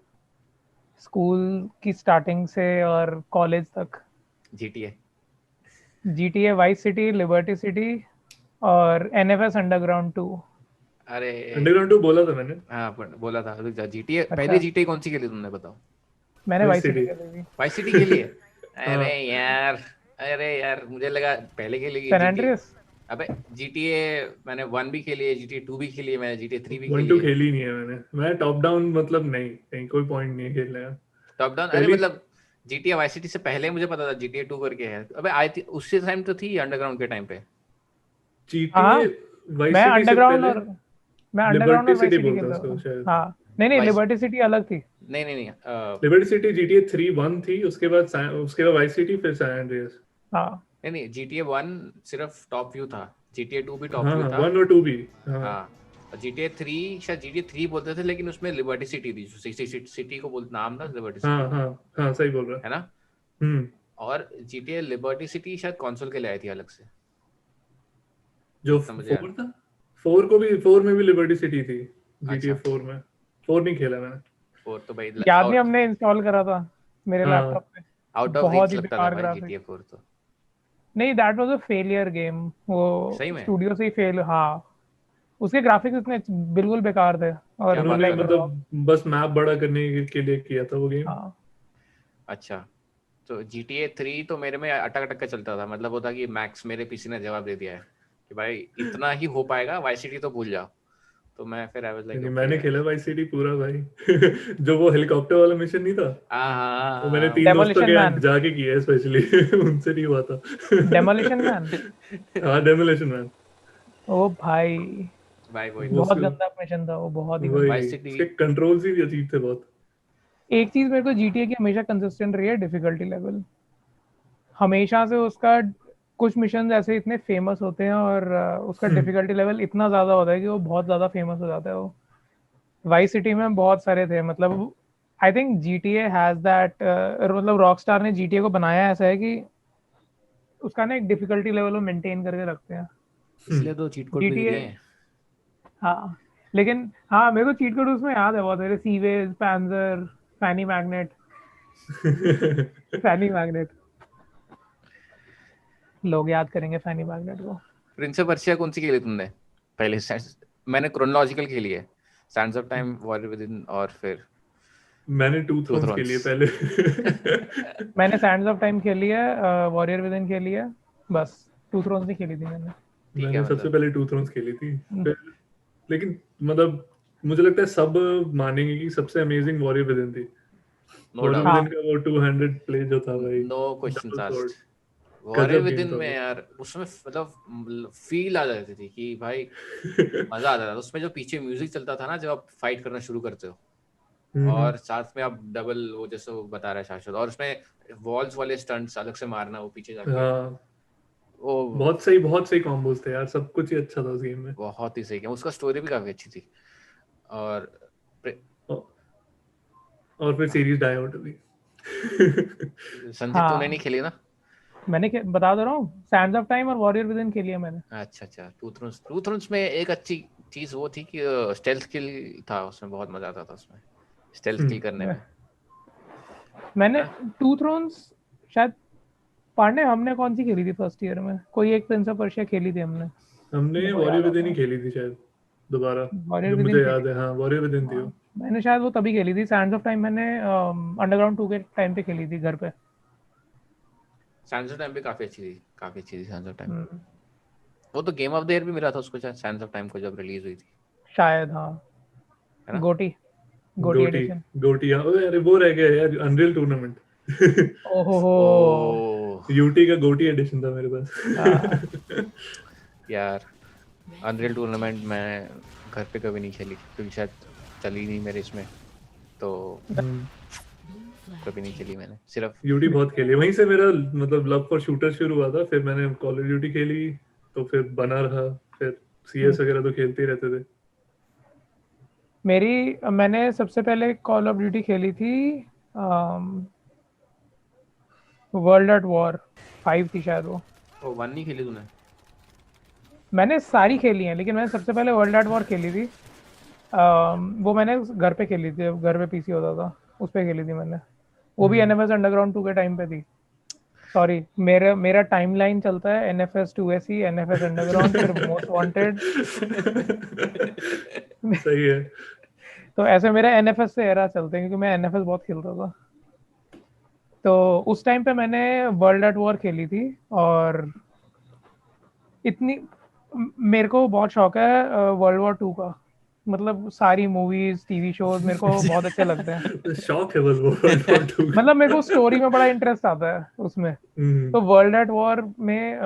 Speaker 2: स्कूल की स्टार्टिंग से और कॉलेज तक।
Speaker 1: GTA।
Speaker 2: GTA vice city, liberty city और NFS अंडरग्राउंड 2।
Speaker 1: अरे
Speaker 3: अंडरग्राउंड 2 बोला था मैंने।
Speaker 1: हाँ बोला था। GTA पहले
Speaker 2: अच्छा,
Speaker 1: GTA कौन सी खेली तुमने बताओ?
Speaker 2: मैंने
Speaker 3: वाइस
Speaker 2: वाइस सिटी
Speaker 3: सिटी।
Speaker 2: खेली थी।
Speaker 1: वाइस सिटी खेली है?
Speaker 3: हाँ।
Speaker 1: अरे यार, अरे यार मुझे लगा पहले खेली
Speaker 2: सैन
Speaker 1: GTA।
Speaker 2: एंड्रियस।
Speaker 1: अबे GTA मैंने 1 भी खेली है, GTA 2 भी खेली है, मैंने GTA 3 भी
Speaker 3: 1-2
Speaker 1: खेली है।
Speaker 3: खेली नहीं है मैंने। मैं टॉप डाउन मतलब नहीं, कहीं कोई पॉइंट नहीं है खेलने का।
Speaker 1: टॉप डाउन, अरे
Speaker 3: पहली
Speaker 1: मतलब GTA वाइस सिटी से पहले मुझे पता था GTA 2 करके है। अबे आई थी उसी टाइम तो थी अंडरग्राउंड के टाइम पे।
Speaker 2: हाँ,
Speaker 3: GTA वाइस
Speaker 2: मैं
Speaker 3: सिटी से
Speaker 2: अंडरग्राउंड
Speaker 3: पहले
Speaker 2: और मैं अंडरग्राउंड
Speaker 3: लिबर्टी
Speaker 2: और वाइस
Speaker 3: सिटी
Speaker 2: सिटी
Speaker 3: बोलता है
Speaker 2: खेलता
Speaker 3: उसको
Speaker 2: था।
Speaker 3: शायद।
Speaker 2: हाँ, नहीं
Speaker 1: वाइस,
Speaker 2: लिबर्टी सिटी अलग थी।
Speaker 1: नहीं
Speaker 3: लिबर्टी सिटी GTA 3 1 थी, उसके बाद वाइस सिटी, फिर सैन एंड्रियास।
Speaker 2: हाँ,
Speaker 1: नहीं GTA 1 सिर्फ टॉप व्यू था, GTA 2 भी टॉप
Speaker 3: हाँ
Speaker 1: व्यू
Speaker 3: हाँ,
Speaker 1: था।
Speaker 3: 1 और 2 भी। हाँ
Speaker 1: हाँ, और GTA 3 शायद GTA 3 बोलते थे, लेकिन उसमें लिबर्टी सिटी थी, सिटी को बोल नाम था लिबर्टी
Speaker 3: हाँ
Speaker 1: सिटी,
Speaker 3: हाँ हाँ, सही बोल रहा है।
Speaker 1: है ना?
Speaker 3: हम्म।
Speaker 1: और GTA लिबर्टी सिटी शायद कंसोल के लिए आई थी अलग से,
Speaker 3: जो
Speaker 1: जितना मुझे याद।
Speaker 3: 4 था, 4 में भी लिबर्टी सिटी थी। GTA
Speaker 1: अच्छा,
Speaker 3: 4 में। 4 नहीं खेला मैंने।
Speaker 1: 4 तो भाई
Speaker 2: याद नहीं,
Speaker 1: आउट
Speaker 2: हमने इंस्टॉल करा था मेरे
Speaker 3: हाँ।
Speaker 2: लैपटॉप पे।
Speaker 1: आउट ऑफ
Speaker 2: बहुत
Speaker 1: रेंज
Speaker 2: ही
Speaker 1: लगता था
Speaker 2: बेकार
Speaker 1: भाई
Speaker 2: ग्राफिक।
Speaker 1: GTA 4 तो।
Speaker 2: नहीं, that was a failure game. वो
Speaker 1: सही में?
Speaker 2: स्टूडियो से ही फेल। हाँ, उसके ग्राफिक्स इतने बिल्कुल बेकार थे। और
Speaker 1: क्या बात
Speaker 3: उन्होंने
Speaker 1: कर
Speaker 2: लाइक
Speaker 1: रहे हो?
Speaker 3: मतलब बस मैप बड़ा करने के लिए किया था वो गेम।
Speaker 2: हाँ,
Speaker 1: अच्छा, तो GTA 3 तो मेरे में अटक अटक के चलता था, मतलब होता कि मैक्स मेरे पीसी ने जवाब दे दिया है कि भाई इतना ही हो पाएगा, वाई सिटी तो भूल जाओ। तो मैं फिर आई वाज लाइक
Speaker 3: नहीं,
Speaker 1: ओके
Speaker 3: मैंने
Speaker 1: यार।
Speaker 3: खेला वाइस सिटी पूरा भाई। जो वो हेलीकॉप्टर वाला मिशन नहीं था, वो मैंने
Speaker 1: हाँ
Speaker 3: 3 दोस्तों के
Speaker 2: डेमोलिशन
Speaker 3: यहाँ
Speaker 2: मैन।
Speaker 3: जाके किया है स्पेशली। उनसे नहीं हुआ था।
Speaker 2: Demolition man.
Speaker 3: हाँ, डेमोलेशन मैन।
Speaker 2: ओ भाई,
Speaker 1: भाई वही
Speaker 3: वो
Speaker 1: तो।
Speaker 2: बहुत गंदा मिशन था वो, बहुत ही गंदा।
Speaker 1: वाई
Speaker 3: वही
Speaker 1: सिटी।
Speaker 3: उसके कंट्रोल्स ही अजीब थे बहुत।
Speaker 2: एक चीज मेरे को GTA की हमेशा कंसिस्टेंट रही है, डिफिकल्टी लेवल। हमेशा से उसका कुछ मिशन ऐसे इतने फेमस होते हैं और उसका डिफिकल्टी लेवल इतना ज़्यादा होता है कि वो बहुत ज़्यादा फेमस हो जाता है वो। वाइस सिटी में बहुत सारे थे, मतलब I think GTA has that, मतलब रॉकस्टार ने GTA को बनाया ऐसा है कि उसका ना एक डिफिकल्टी लेवल वो मेंटेन करके रखते हैं।
Speaker 1: इसलिए तो चीट कोड भी
Speaker 2: GTA।
Speaker 1: दिए हैं।
Speaker 2: हाँ, लेकिन हाँ, मेरे को चीट कोड उसमें याद है बहुत सारे, सीवेज, पैंजर, फैनी मैग्नेट। फैनी मैग्नेट, लोग याद करेंगे फैनी मैग्नेट को।
Speaker 1: प्रिंस ऑफ पर्शिया कौन सी खेली तुमने पहले? मैंने क्रोनोलॉजिकल खेली है, Sands of time, warrior with in, और फिर
Speaker 3: मैंने टू
Speaker 1: टू
Speaker 3: थ्रोन्स के
Speaker 1: थ्रोन्स।
Speaker 3: लिए पहले।
Speaker 2: मैंने सैंड्स ऑफ टाइम खेली है, वॉरियर विद इन खेली है, बस टू थ्रोन्स नहीं खेली थी मैंने।
Speaker 1: ठीक है
Speaker 3: मैंने सबसे
Speaker 1: मतलब।
Speaker 3: पहले टू थ्रोन्स खेली थी फिर, लेकिन मतलब मुझे लगता है सब मानेंगे कि सबसे अमेजिंग वॉरियर विद इन थी।
Speaker 1: नो
Speaker 3: वॉरियर विद
Speaker 1: डाउट,
Speaker 2: हाँ,
Speaker 3: इन का वो 200 प्ले जो था भाई,
Speaker 1: no questions
Speaker 3: double
Speaker 1: asked.
Speaker 3: Sword,
Speaker 1: warrior
Speaker 3: गजब
Speaker 1: विद
Speaker 3: गेम
Speaker 1: इन
Speaker 3: था
Speaker 1: में
Speaker 3: वो।
Speaker 1: यार उसमें मतलब फील आ जाती थी कि भाई मजा आता था उसमें, जो पीछे म्यूजिक चलता था ना जब आप फाइट करना शुरू करते हो,
Speaker 3: हम्म।
Speaker 1: और साथ में आप डबल वो जैसे वो बता रहा है शाश्वत, और उसमें वॉल्स वाले स्टंट्स अलग से मारना वो पीछे जाके,
Speaker 3: हाँ,
Speaker 1: वो
Speaker 3: बहुत सही कॉम्बोज थे यार, सब कुछ ही अच्छा था उस गेम में।
Speaker 1: बहुत ही सही किया। उसका स्टोरी भी काफी अच्छी थी। और
Speaker 3: औ- और फिर सीरीज डाई आउट हुई।
Speaker 1: संजीत तूने नहीं
Speaker 2: हाँ,
Speaker 1: खेली ना?
Speaker 2: मैंने बता दे रहा हूँ, सैंड्स ऑफ टाइम और वॉरियर विद इन खेली है मैंने।
Speaker 1: अच्छा, टू थ्रोन्स में एक अच्छी चीज वो थी कि स्टेल्थ किल था उसमें, बहुत मजा आता था उसमें स्टेल्थ किल करने में, है
Speaker 2: मैंने
Speaker 1: ना?
Speaker 2: टू थ्रोन्स शायद, पांडे हमने कौन सी खेली थी फर्स्ट ईयर में? कोई एक प्रिंस ऑफ पर्शिया खेली थी हमने,
Speaker 3: हमने
Speaker 2: मेरे को
Speaker 3: वॉरियर
Speaker 2: याद
Speaker 3: विद इन
Speaker 2: आता
Speaker 3: ही
Speaker 2: है।
Speaker 3: खेली थी शायद दोबारा,
Speaker 2: वॉरियर
Speaker 3: जो
Speaker 2: विद इन
Speaker 3: मुझे
Speaker 2: खेली
Speaker 3: याद है।
Speaker 2: थी।
Speaker 3: हाँ, वॉरियर विद इन थी वो।
Speaker 2: हाँ, मैंने शायद वो तभी खेली थी। सैंड्स ऑफ टाइम मैंने अंडरग्राउंड 2 के टाइम पे खेली थी घर पे।
Speaker 1: सैंड्स ऑफ टाइम भी काफी अच्छी थी सैंड्स ऑफ टाइम।
Speaker 2: हम्म,
Speaker 1: वो तो गेम ऑफ द ईयर भी मिला था उसको शायद, सैंड्स ऑफ टाइम को जब रिलीज हुई थी,
Speaker 2: शायद हाँ।
Speaker 1: है ना?
Speaker 2: गोटी, गोटी
Speaker 3: गोटी,
Speaker 2: एडिशन।
Speaker 3: गोटी, हाँ, अरे वो रह गया यार, अनरियल टूर्नामेंट।
Speaker 2: ओहो हो।
Speaker 1: ओ
Speaker 3: यूटी का गोटी एडिशन था मेरे
Speaker 2: हाँ,
Speaker 3: पास।
Speaker 1: यार, अनरियल टूर्नामेंट मैं घर पे कभी नहीं खेली क्योंकि शायद चली नहीं मेरे इसमें, तो कभी नहीं खेली मैंने, सिर्फ
Speaker 3: यूटी बहुत खेली, वहीं से मेरा मतलब लव फॉर शूटर शुरू हुआ था। फिर मैंने कॉल ऑफ ड्यूटी खेली, तो फिर बना रहा। फिर सीएस वगैरह तो खेलते ही रहते थे।
Speaker 2: मैंने सबसे पहले कॉल ऑफ ड्यूटी खेली थी, वर्ल्ड एट वॉर 5 थी शायद वो।
Speaker 1: ओ 1 नहीं खेली तूने?
Speaker 2: मैंने सारी खेली हैं, लेकिन मैंने सबसे पहले वर्ल्ड एट वॉर खेली थी। वो मैंने घर पे खेली थी, घर पे पीसी होता था, उस पे खेली थी मैंने। वो भी एनएफएस अंडरग्राउंड 2 के टाइम पे थी। सॉरी, मेरा मेरा टाइमलाइन चलता है एनएफएस 2SE, एनएफएस अंडरग्राउंड, फिर मोस्ट वांटेड।
Speaker 3: सही है।
Speaker 2: तो ऐसे मेरा एनएफएस से एरा चलते हैं, क्योंकि मैं एनएफएस बहुत खेलता था। तो उस टाइम पे मैंने वर्ल्ड एट वॉर खेली थी, और इतनी मेरे को बहुत शौक है वर्ल्ड वॉर 2 का। मतलब सारी मूवीज, टीवी शोज मेरे को बहुत अच्छे लगते हैं।
Speaker 3: शौक है बस वो वर्ल्ड वॉर 2 का।
Speaker 2: मतलब मेरे को स्टोरी में बड़ा इंटरेस्ट आता है उसमें। तो वर्ल्ड एट वॉर में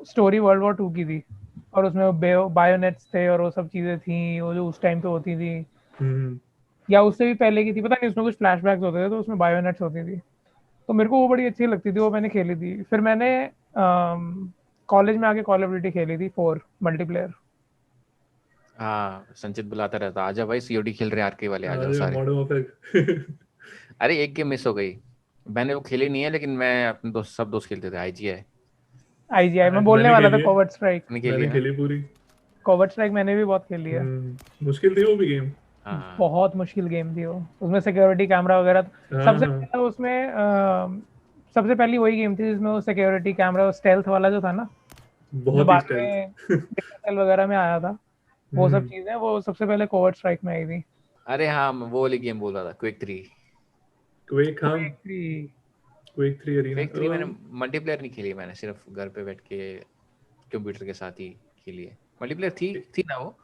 Speaker 2: स्टोरी वर्ल्ड वॉर 2 की थी, और उसमें बायोनेट्स थे और वो सब चीजें थी, वो जो उस टाइम पे होती थी, या उससे भी पहले की थी, पता नहीं, उसमें कुछ फ्लैशबैक्स होते थे, तो उसमें बायोनेट्स होती थी। तो मेरे को वो बड़ी अच्छी लगती थी, वो मैंने खेली थी। फिर मैंने कॉलेज में आके कॉल ऑफ ड्यूटी खेली थी 4 मल्टीप्लेयर।
Speaker 1: हाँ, संचित बुलाता रहता, आजा भाई सीओडी खेल रहे हैं, आरके वाले आ जाओ सारे।
Speaker 3: Modern warfare.
Speaker 1: अरे एक गेम मिस हो गई, मैंने वो खेली नहीं है, लेकिन मैं अपने दोस्त, सब दोस्त खेलते थे।
Speaker 2: आईजीआई मैं बोलने
Speaker 3: मैंने
Speaker 2: वाला था,
Speaker 3: खेली है,
Speaker 2: कोवर्ट स्ट्राइक।
Speaker 1: नहीं खेली
Speaker 3: मैंने
Speaker 1: है ना?
Speaker 3: खेली पूरी।
Speaker 2: कोवर्ट स्ट्राइक मैंने भी बहुत खेली है।
Speaker 3: मुश्किल थी वो भी गेम।
Speaker 1: हाँ
Speaker 2: बहुत मुश्किल गेम थी वो। उसमें सिक्योरिटी कैमरा वगैरह,
Speaker 3: हाँ
Speaker 2: सबसे
Speaker 3: हाँ,
Speaker 2: पहला उसमें सबसे पहली वही गेम थी जिसमें वो सिक्योरिटी कैमरा स्टेल्थ वाला जो था ना, जो
Speaker 3: बहुत ही
Speaker 2: बाद
Speaker 3: स्टाइल।
Speaker 2: में डिजिटल वगैरह में आया था, वो सब चीजें वो सबसे पहले कोवर्ट स्ट्राइक में आई थी।
Speaker 1: अरे हाँ, मैं वो वाली गेम बोल रहा था, क्विक 3।
Speaker 3: क्वेक, हाँ,
Speaker 2: क्वेक 3।
Speaker 3: Quake 3 Arena.
Speaker 1: क्विक 3 मैंने मल्टीप्लेयर नहीं खेली, मैंने सिर्फ घर पे बैठ के कंप्यूटर के साथ ही खेली है। मल्टीप्लेयर थी ना वो?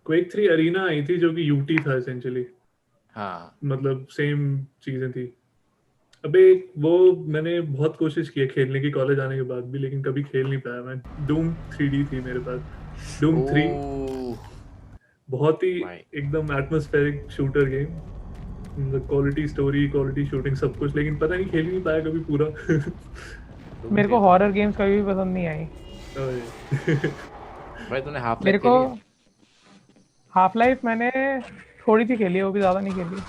Speaker 3: क्वेक 3 अरीना आई थी, जो कि यूटी था एसेंशियली।
Speaker 1: हाँ
Speaker 3: मतलब सेम चीजें थी। अबे वो मैंने बहुत कोशिश की है खेलने की कॉलेज आने के बाद भी, लेकिन कभी खेल नहीं पाया मैं। डूम 3D थी मेरे पास, डूम 3।
Speaker 1: ओ
Speaker 3: बहुत ही
Speaker 1: भाई,
Speaker 3: एकदम एटमॉस्फेरिक शूटर गेम, मतलब क्वालिटी स्टोरी, क्वालिटी शूटिंग, सब कुछ, लेकिन पता नहीं खेल ही नहीं पाया कभी पूरा।
Speaker 1: डूम
Speaker 2: मेरे
Speaker 1: 3
Speaker 2: को
Speaker 1: तो
Speaker 2: हॉरर गेम्स कभी भी पसंद नहीं आई।
Speaker 3: ओए।
Speaker 1: भाई, तूने हाफ
Speaker 2: मेरे
Speaker 1: लाइफ
Speaker 2: को
Speaker 1: खेली है?
Speaker 2: हाफ लाइफ मैंने थोड़ी सी खेली है, वो भी ज्यादा नहीं खेली।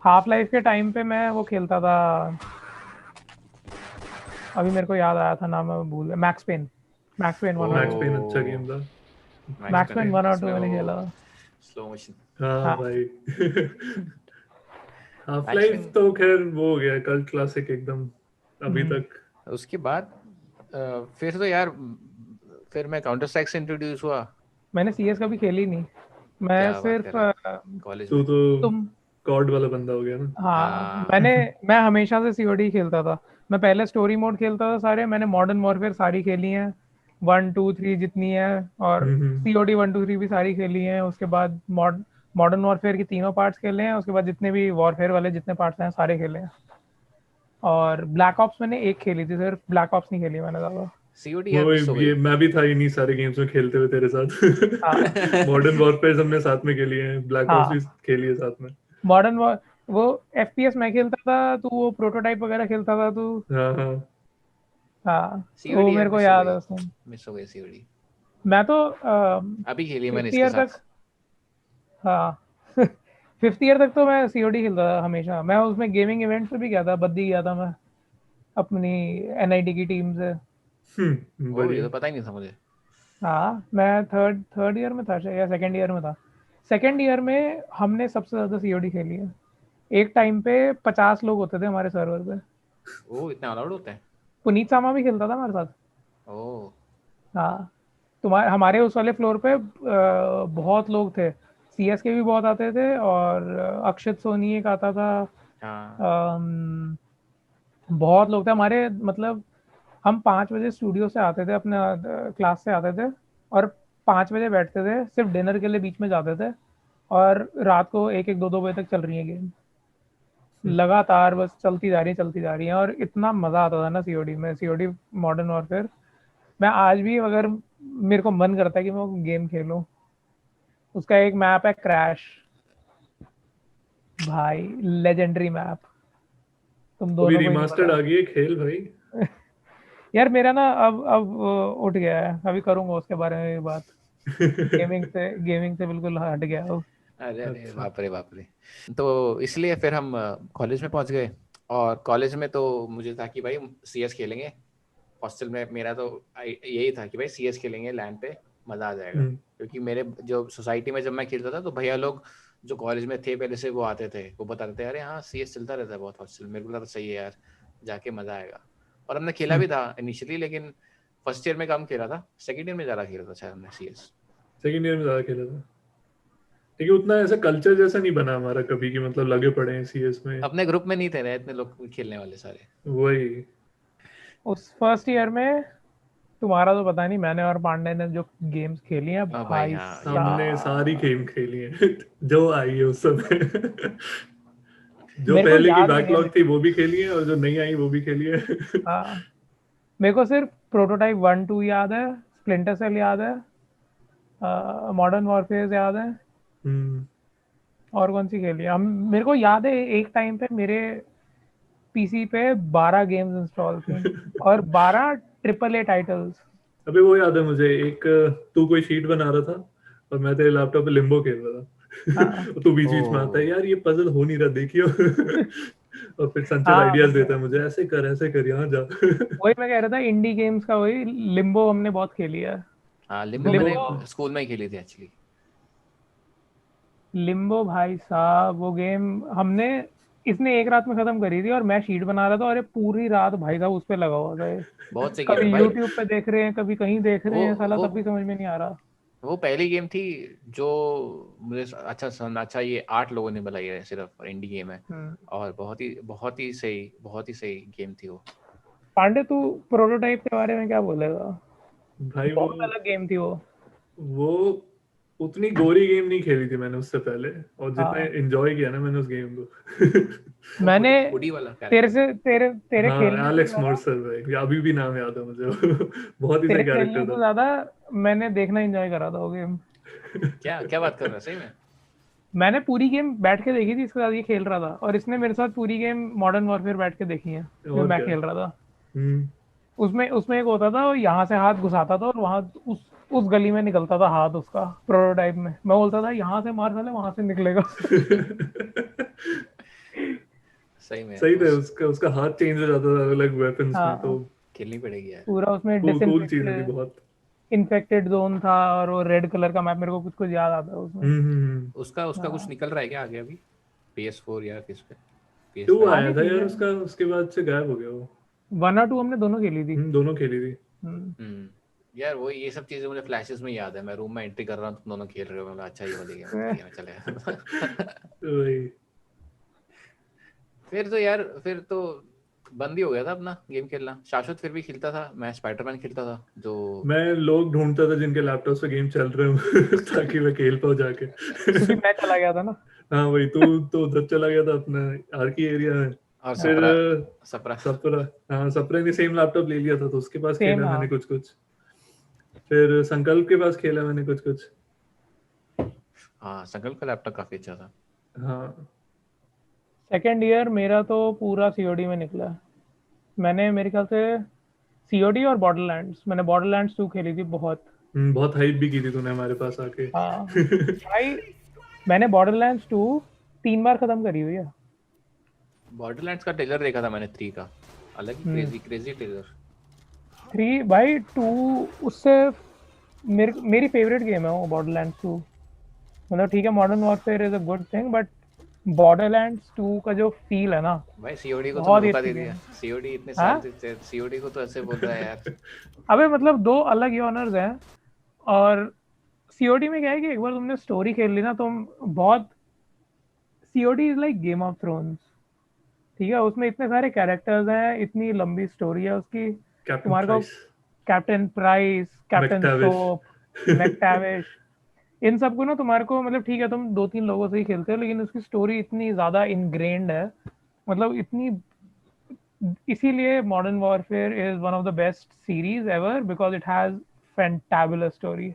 Speaker 2: हाफ लाइफ के टाइम पे मैं वो खेलता था, अभी मेरे को याद आया था नाम, मैं भूल गया। Max pen. मैक्स पेन 1 और
Speaker 3: मैक्स
Speaker 2: 2।
Speaker 3: पेन अच्छा
Speaker 1: ओ
Speaker 3: गेम था।
Speaker 1: मैक्स
Speaker 2: मैक्स
Speaker 1: पेन,
Speaker 2: पेन 1 और 2
Speaker 1: इसमें
Speaker 2: मैंने
Speaker 1: वो
Speaker 2: खेला।
Speaker 1: Slow motion.
Speaker 3: हाँ
Speaker 2: हाँ।
Speaker 3: भाई। Half
Speaker 1: Max
Speaker 3: Life
Speaker 1: Payne.
Speaker 3: तो खैर वो हो गया कल्ट क्लासिक एकदम अभी तक।
Speaker 1: उसके बाद फिर तो यार, फिर मैं काउंटर स्ट्राइक से इंट्रोड्यूस हुआ।
Speaker 2: मैंने सीएस कभी खेली नहीं। मैं
Speaker 1: क्या बात कर
Speaker 2: सिर्फ
Speaker 1: रहे हैं, कॉलेज
Speaker 3: तू
Speaker 1: में?
Speaker 3: तो
Speaker 2: तुम
Speaker 3: कॉड वाला बंदा हो गया ना।
Speaker 2: हाँ,
Speaker 1: हाँ
Speaker 2: मैं हमेशा से सीओडी खेलता था। मैं पहले स्टोरी मोड खेलता था सारे, मैंने मॉडर्न वॉरफेयर सारी खेली हैं, 1 2 3 जितनी है, और
Speaker 3: हम्म।
Speaker 2: सीओडी 1 2 3 भी सारी खेली हैं। उसके बाद मॉडर्न वॉरफेयर के तीनों पार्ट्स खेले हैं। उसके बाद जितने भी वॉरफेयर वाले जितने पार्ट्स हैं सारे खेले हैं। और ब्लैक ऑप्स मैंने एक खेली थी, सिर्फ ब्लैक ऑप्स नहीं खेली मैंने ज़्यादा।
Speaker 1: सीओडी यार
Speaker 3: वो
Speaker 1: मिस हो
Speaker 3: ये
Speaker 1: गई।
Speaker 3: मैं भी था इन्हीं सारे गेम्स में खेलते हुए तेरे
Speaker 2: हाँ।
Speaker 3: साथ। मॉडर्न वॉरफेयर हमने साथ में खेली है, ब्लैक ऑप्स भी
Speaker 2: हाँ,
Speaker 3: खेली है साथ में।
Speaker 2: मॉडर्न वो एफपीएस मैं खेलता था, तू वो प्रोटोटाइप वगैरह खेलता था तू।
Speaker 3: हाँ हाँ।
Speaker 2: हाँ, तो वो
Speaker 1: सीओडी यार
Speaker 2: मेरे को
Speaker 1: मिस हो
Speaker 2: याद है
Speaker 1: गई,
Speaker 2: उसमें।
Speaker 1: मिस हो गई सीओडी।
Speaker 2: मैं तो
Speaker 1: अभी खेली मैंने
Speaker 2: 5th
Speaker 1: इसके
Speaker 2: ईयर तक,
Speaker 1: साथ।
Speaker 2: हाँ, 5th ईयर तक तो मैं सीओडी खेलता था हमेशा। मैं उसमें गेमिंग इवेंट पे भी गया था, बद्दी गया था मैं अपनी एनआईटी की टीम से।
Speaker 1: ओ, ये
Speaker 3: बढ़िया।
Speaker 1: तो पता ही नहीं था मुझे।
Speaker 2: हाँ, मैं थर्ड थर्ड ईयर में था शायद, या सेकंड ईयर में था। सेकंड ईयर में हमने सबसे ज़्यादा सीओडी खेली है। एक टाइम पे 50 लोग होते थे हमारे सर्वर पे।
Speaker 1: ओ, इतना अलाउड होता है?
Speaker 2: पुनीत सामा भी खेलता था हमारे साथ।
Speaker 1: ओ
Speaker 2: हाँ, तुम्हारे हमारे उस वाले फ्लोर पे बहुत लोग थे। सीएस के भी बहुत आते थे, और अक्षित सोनी एक आता था।
Speaker 1: हाँ।
Speaker 2: अम, बहुत लोग थे हमारे, मतलब हम 5 बजे स्टूडियो से आते थे, अपने क्लास से आते थे, और 5 बजे बैठते थे, सिर्फ डिनर के लिए बीच में जाते थे, और रात को 1 1 2 2 बजे तक चल रही है गेम, लगातार बस चलती जा रही है, चलती जा रही है। और इतना मज़ा आता था ना सीओडी में, सीओडी मॉडर्न वॉरफेयर। मैं आज भी अगर मेरे को मन करता है कि मैं वो गेम खेलूं, उसका एक मैप है क्रैश, भाई लेजेंडरी मैप, तुम
Speaker 3: अभी
Speaker 2: दोनों को ही नहीं
Speaker 3: रिमास्टर्ड
Speaker 2: पता।
Speaker 3: आ गई है, खेल भाई।
Speaker 2: यार मेरा ना अब उठ गया है, अभी करूंगा उसके बारे में भी बात। गेमिंग से बिल्कुल हट गया वो।
Speaker 1: अरे अरे,
Speaker 3: अच्छा।
Speaker 1: बाप रे बाप रे। तो इसलिए फिर हम कॉलेज में पहुंच गए, और कॉलेज में तो मुझे था कि भाई सीएस खेलेंगे, हॉस्टल में मेरा तो यही था कि भाई CS खेलेंगे लैन पे, मजा आ जाएगा। क्योंकि मेरे जो सोसाइटी में जब मैं खेलता था तो भैया लोग जो कॉलेज में थे पहले से वो आते थे, वो बताते थे अरे हाँ CS चलता रहता है बहुत हॉस्टल। मेरे को लगा सही है यार, जाके मजा आएगा। और हमने खेला भी था इनिशियली, लेकिन फर्स्ट ईयर में कम खेला था, सेकंड ईयर में ज्यादा खेला था शायद हमने CS।
Speaker 3: सेकंड ईयर में ज्यादा खेला था, लेकिन उतना ऐसा कल्चर जैसा नहीं बना हमारा कभी कि मतलब लगे पड़े हैं CS में।
Speaker 1: अपने ग्रुप में नहीं थे ना इतने लोग खेलने वाले सारे।
Speaker 3: वही
Speaker 2: उस फर्स्ट ईयर में तुम्हारा तो पता नहीं, मैंने और पांडे ने जो गेम्स खेली हैं
Speaker 1: हाँ भाई,
Speaker 2: भाई
Speaker 1: हाँ ये तो
Speaker 3: हमने सारी
Speaker 2: साहब,
Speaker 3: गेम खेली है जो आई है उस समय जो
Speaker 2: मेरे को
Speaker 3: पहले की
Speaker 2: याद नहीं है
Speaker 3: बैकलॉग थी
Speaker 2: लेकिन
Speaker 3: वो भी खेली है, और जो नहीं आई वो भी खेली है
Speaker 2: हाँ, मेरे को सिर्फ प्रोटोटाइप 1-2 याद है, स्प्लिंटर सेल याद है, मॉडर्न वॉरफेयर याद है,
Speaker 3: हम्म,
Speaker 2: और कौन सी खेली है हम। मेरे को याद है एक टाइम पे मेरे पीसी पे 12 गेम्स इंस्टॉल थी और 12 AAA टाइटल्स।
Speaker 3: अबे वो याद है मुझे, एक तू कोई शीट बना रहा था और मैं तेरे लैपटॉप पे लिम्बो खेल रहा
Speaker 2: हाँ
Speaker 3: था तो तू बीच बीच में आता है,
Speaker 1: ओ
Speaker 3: यार ये पजल हो नहीं रहा देखियो और फिर संचल
Speaker 2: हाँ
Speaker 3: आइडियाज
Speaker 2: मतलब
Speaker 3: देता है मुझे, ऐसे कर यहाँ जा
Speaker 2: वही मैं कह रहा था, इंडी गेम्स का वही लिम्बो हमने बहुत खेली है।
Speaker 1: हाँ, लिम्बो मैंने
Speaker 3: लिम्बो।
Speaker 2: लिम्बो,
Speaker 1: स्कूल में ही खेली थी एक्चुअली।
Speaker 2: लिम्बो भाई साहब वो गेम हमने, इसने एक रात में खत्म करी थी और मैं शीट बना रहा था और ये पूरी रात भाई साहब उस पे लगा हुआ था ये।
Speaker 1: बहुत सही गेम है
Speaker 2: कभी
Speaker 1: भाई।
Speaker 2: यूट्यूब पे देख रहे हैं, कभी कहीं देख रहे
Speaker 1: वो
Speaker 2: हैं, साला
Speaker 1: वो
Speaker 2: तब भी समझ में नहीं आ रहा।
Speaker 1: वो पहली गेम थी जो मुझे अच्छा ये 8 लोगों ने बनाई है सिर्फ, और इंडी गेम है।
Speaker 2: हम्म।
Speaker 1: और बहुत ही सही गेम थी वो।
Speaker 2: पांडे तू प्रोटोटाइप के बारे में क्या बोलेगा?
Speaker 3: भाई
Speaker 2: बहुत अलग गेम थी वो।
Speaker 3: वो उतनी गोरी गेम नहीं खेली थी मैंने उससे पहले, और जितना
Speaker 2: हाँ
Speaker 3: एंजॉय किया ना मैंने उस गेम को
Speaker 1: वो
Speaker 2: मैंने
Speaker 1: हुडी हुडी वाला
Speaker 2: तेरे
Speaker 1: कैरेक्टर।
Speaker 2: से तेरे तेरे
Speaker 3: हाँ
Speaker 2: खेलने से
Speaker 3: एलेक्स
Speaker 2: ज्यादा,
Speaker 3: मर्सर भाई, अभी भी नाम याद है मुझे बहुत ही
Speaker 2: तेरे
Speaker 3: सही
Speaker 2: खेलने
Speaker 3: कैरेक्टर
Speaker 2: से
Speaker 3: था।
Speaker 2: ज्यादा मैंने देखना एंजॉय करा था वो गेम।
Speaker 1: क्या क्या बात कर रहा है सही में?
Speaker 2: मैंने पूरी गेम बैठ के देखी थी, इसके साथ ये खेल रहा था और इसने मेरे साथ पूरी गेम मॉडर्न वॉरफेयर बैठ के देखी है जो
Speaker 3: और
Speaker 2: मैं
Speaker 3: क्या।
Speaker 2: खेल रहा था।
Speaker 3: हम्म।
Speaker 2: उसमें उसमें एक होता था, वो यहाँ से हाथ घुसाता था और वहां उस गली में निकलता था हाथ उसका, प्रोटोटाइप में मैं बोलता था यहाँ से मार साले वहां से निकलेगा
Speaker 1: सही में
Speaker 3: सही थे,
Speaker 1: उस
Speaker 3: उसका उसका हाथ चेंज हो जाता था अलग वेपन्स में, तो
Speaker 2: हाँ,
Speaker 1: खेलनी पड़ेगी यार।
Speaker 2: पूरा उसमें
Speaker 3: कूल कूल चीज थी
Speaker 2: डिसइंफेक्टेड
Speaker 3: बहुत।
Speaker 2: इन्फेक्टेड जोन था और वो रेड कलर का मैप, मेरे को कुछ कुछ याद आता है उसमें।
Speaker 1: उसका उसका कुछ
Speaker 2: हाँ
Speaker 1: निकल रहा है क्या आगे अभी? PS4 या किस पे?
Speaker 3: To
Speaker 1: PS5?
Speaker 3: आया
Speaker 2: आनी
Speaker 3: था यार
Speaker 2: चाहिए।
Speaker 3: उसका, उसके बाद से गायब हो गया वो।
Speaker 2: 1 और 2 हमने दोनों खेली थी।
Speaker 3: दोनों खेली थी।
Speaker 2: हम्म।
Speaker 1: यार वो ये सब चीजें मुझे फ्लैशेस में याद है। मैं रूम में एंट्री कर रहा हूँ, तुम दोनों खेल रहे हो, मैं बोला, अच्छा ये वाली गेम है, ठीक है मैं चले
Speaker 3: वही।
Speaker 1: फिर तो यार, फिर तो बंद ही हो गया था अपना गेम खेलना। शाश्वत फिर भी खेलता था, मैं स्पाइडरमैन खेलता था जो
Speaker 3: मैं लोग ढूंढता था जिनके लैपटॉप पे गेम चल रहे हो ताकि मैं खेल पाऊँ जाके
Speaker 2: क्योंकि मैं चला गया था ना।
Speaker 3: हाँ वही, तू तो उधर चला गया था अपना आरकी एरिया में।
Speaker 1: और
Speaker 3: फिर
Speaker 1: सपरा सपरा
Speaker 3: सपरा, हाँ सपरा ने सेम लैपटॉप ले लिया था तो उसके पास
Speaker 2: सेम
Speaker 3: खेला मैंने
Speaker 2: हाँ।
Speaker 3: कुछ कुछ। फिर संकल्प के पास खेला मैंने कुछ कुछ।
Speaker 1: हाँ, संकल्प का लैपटॉप काफी अच्छा था।
Speaker 3: हाँ।
Speaker 2: सेकेंड ईयर मेरा तो पूरा सीओडी में निकला है। मैंने मेरे ख्याल से सीओडी और बॉर्डरलैंड्स, मैंने बॉर्डरलैंड्स 2 खेली थी बहुत।
Speaker 3: बहुत हाइप भी की थी तूने हमारे पास आके
Speaker 2: हाँ भाई, मैंने बॉर्डरलैंड्स 2 3 बार खत्म करी हुई है।
Speaker 1: बॉर्डरलैंड्स का ट्रेलर देखा था मैंने 3 का, अलग ही
Speaker 2: हम्म।
Speaker 1: Crazy crazy trailer.
Speaker 2: 3 भाई 2 उससे मेरी फेवरेट गेम है वो बॉर्डरलैंड्स 2। मतलब ठीक है, modern warfare is a good thing but Borderlands 2 का जो फील है ना,
Speaker 1: भाई सीओडी को तूने
Speaker 2: बहुत ही
Speaker 1: धोखा
Speaker 2: अच्छी
Speaker 1: दे
Speaker 2: गेम
Speaker 1: दिया।
Speaker 2: है।
Speaker 1: सीओडी इतने साल
Speaker 2: हाँ
Speaker 1: से सीओडी को तो ऐसे बोल रहा है यार।
Speaker 2: अबे मतलब दो अलग ही ऑनर्स हैं। और सीओडी में क्या है कि एक बार तुमने स्टोरी खेल ली ना, तुम बहुत, COD is like game of thrones. ठीक है, उसमें इतने सारे कैरेक्टर्स हैं, इतनी लंबी स्टोरी है उसकी।
Speaker 3: कैप्टन
Speaker 2: तुम्हारे को
Speaker 3: Price,
Speaker 2: captain Price, captain
Speaker 3: MacTavish.
Speaker 2: Soap, MacTavish, इन सबको ना तुम्हारे को, मतलब ठीक है तुम 2-3 लोगों से ही खेलते हो लेकिन उसकी स्टोरी इतनी ज्यादा इनग्रेन्ड है, मतलब इतनी, इसीलिए modern warfare is one of the best series ever because it has fantabulous story.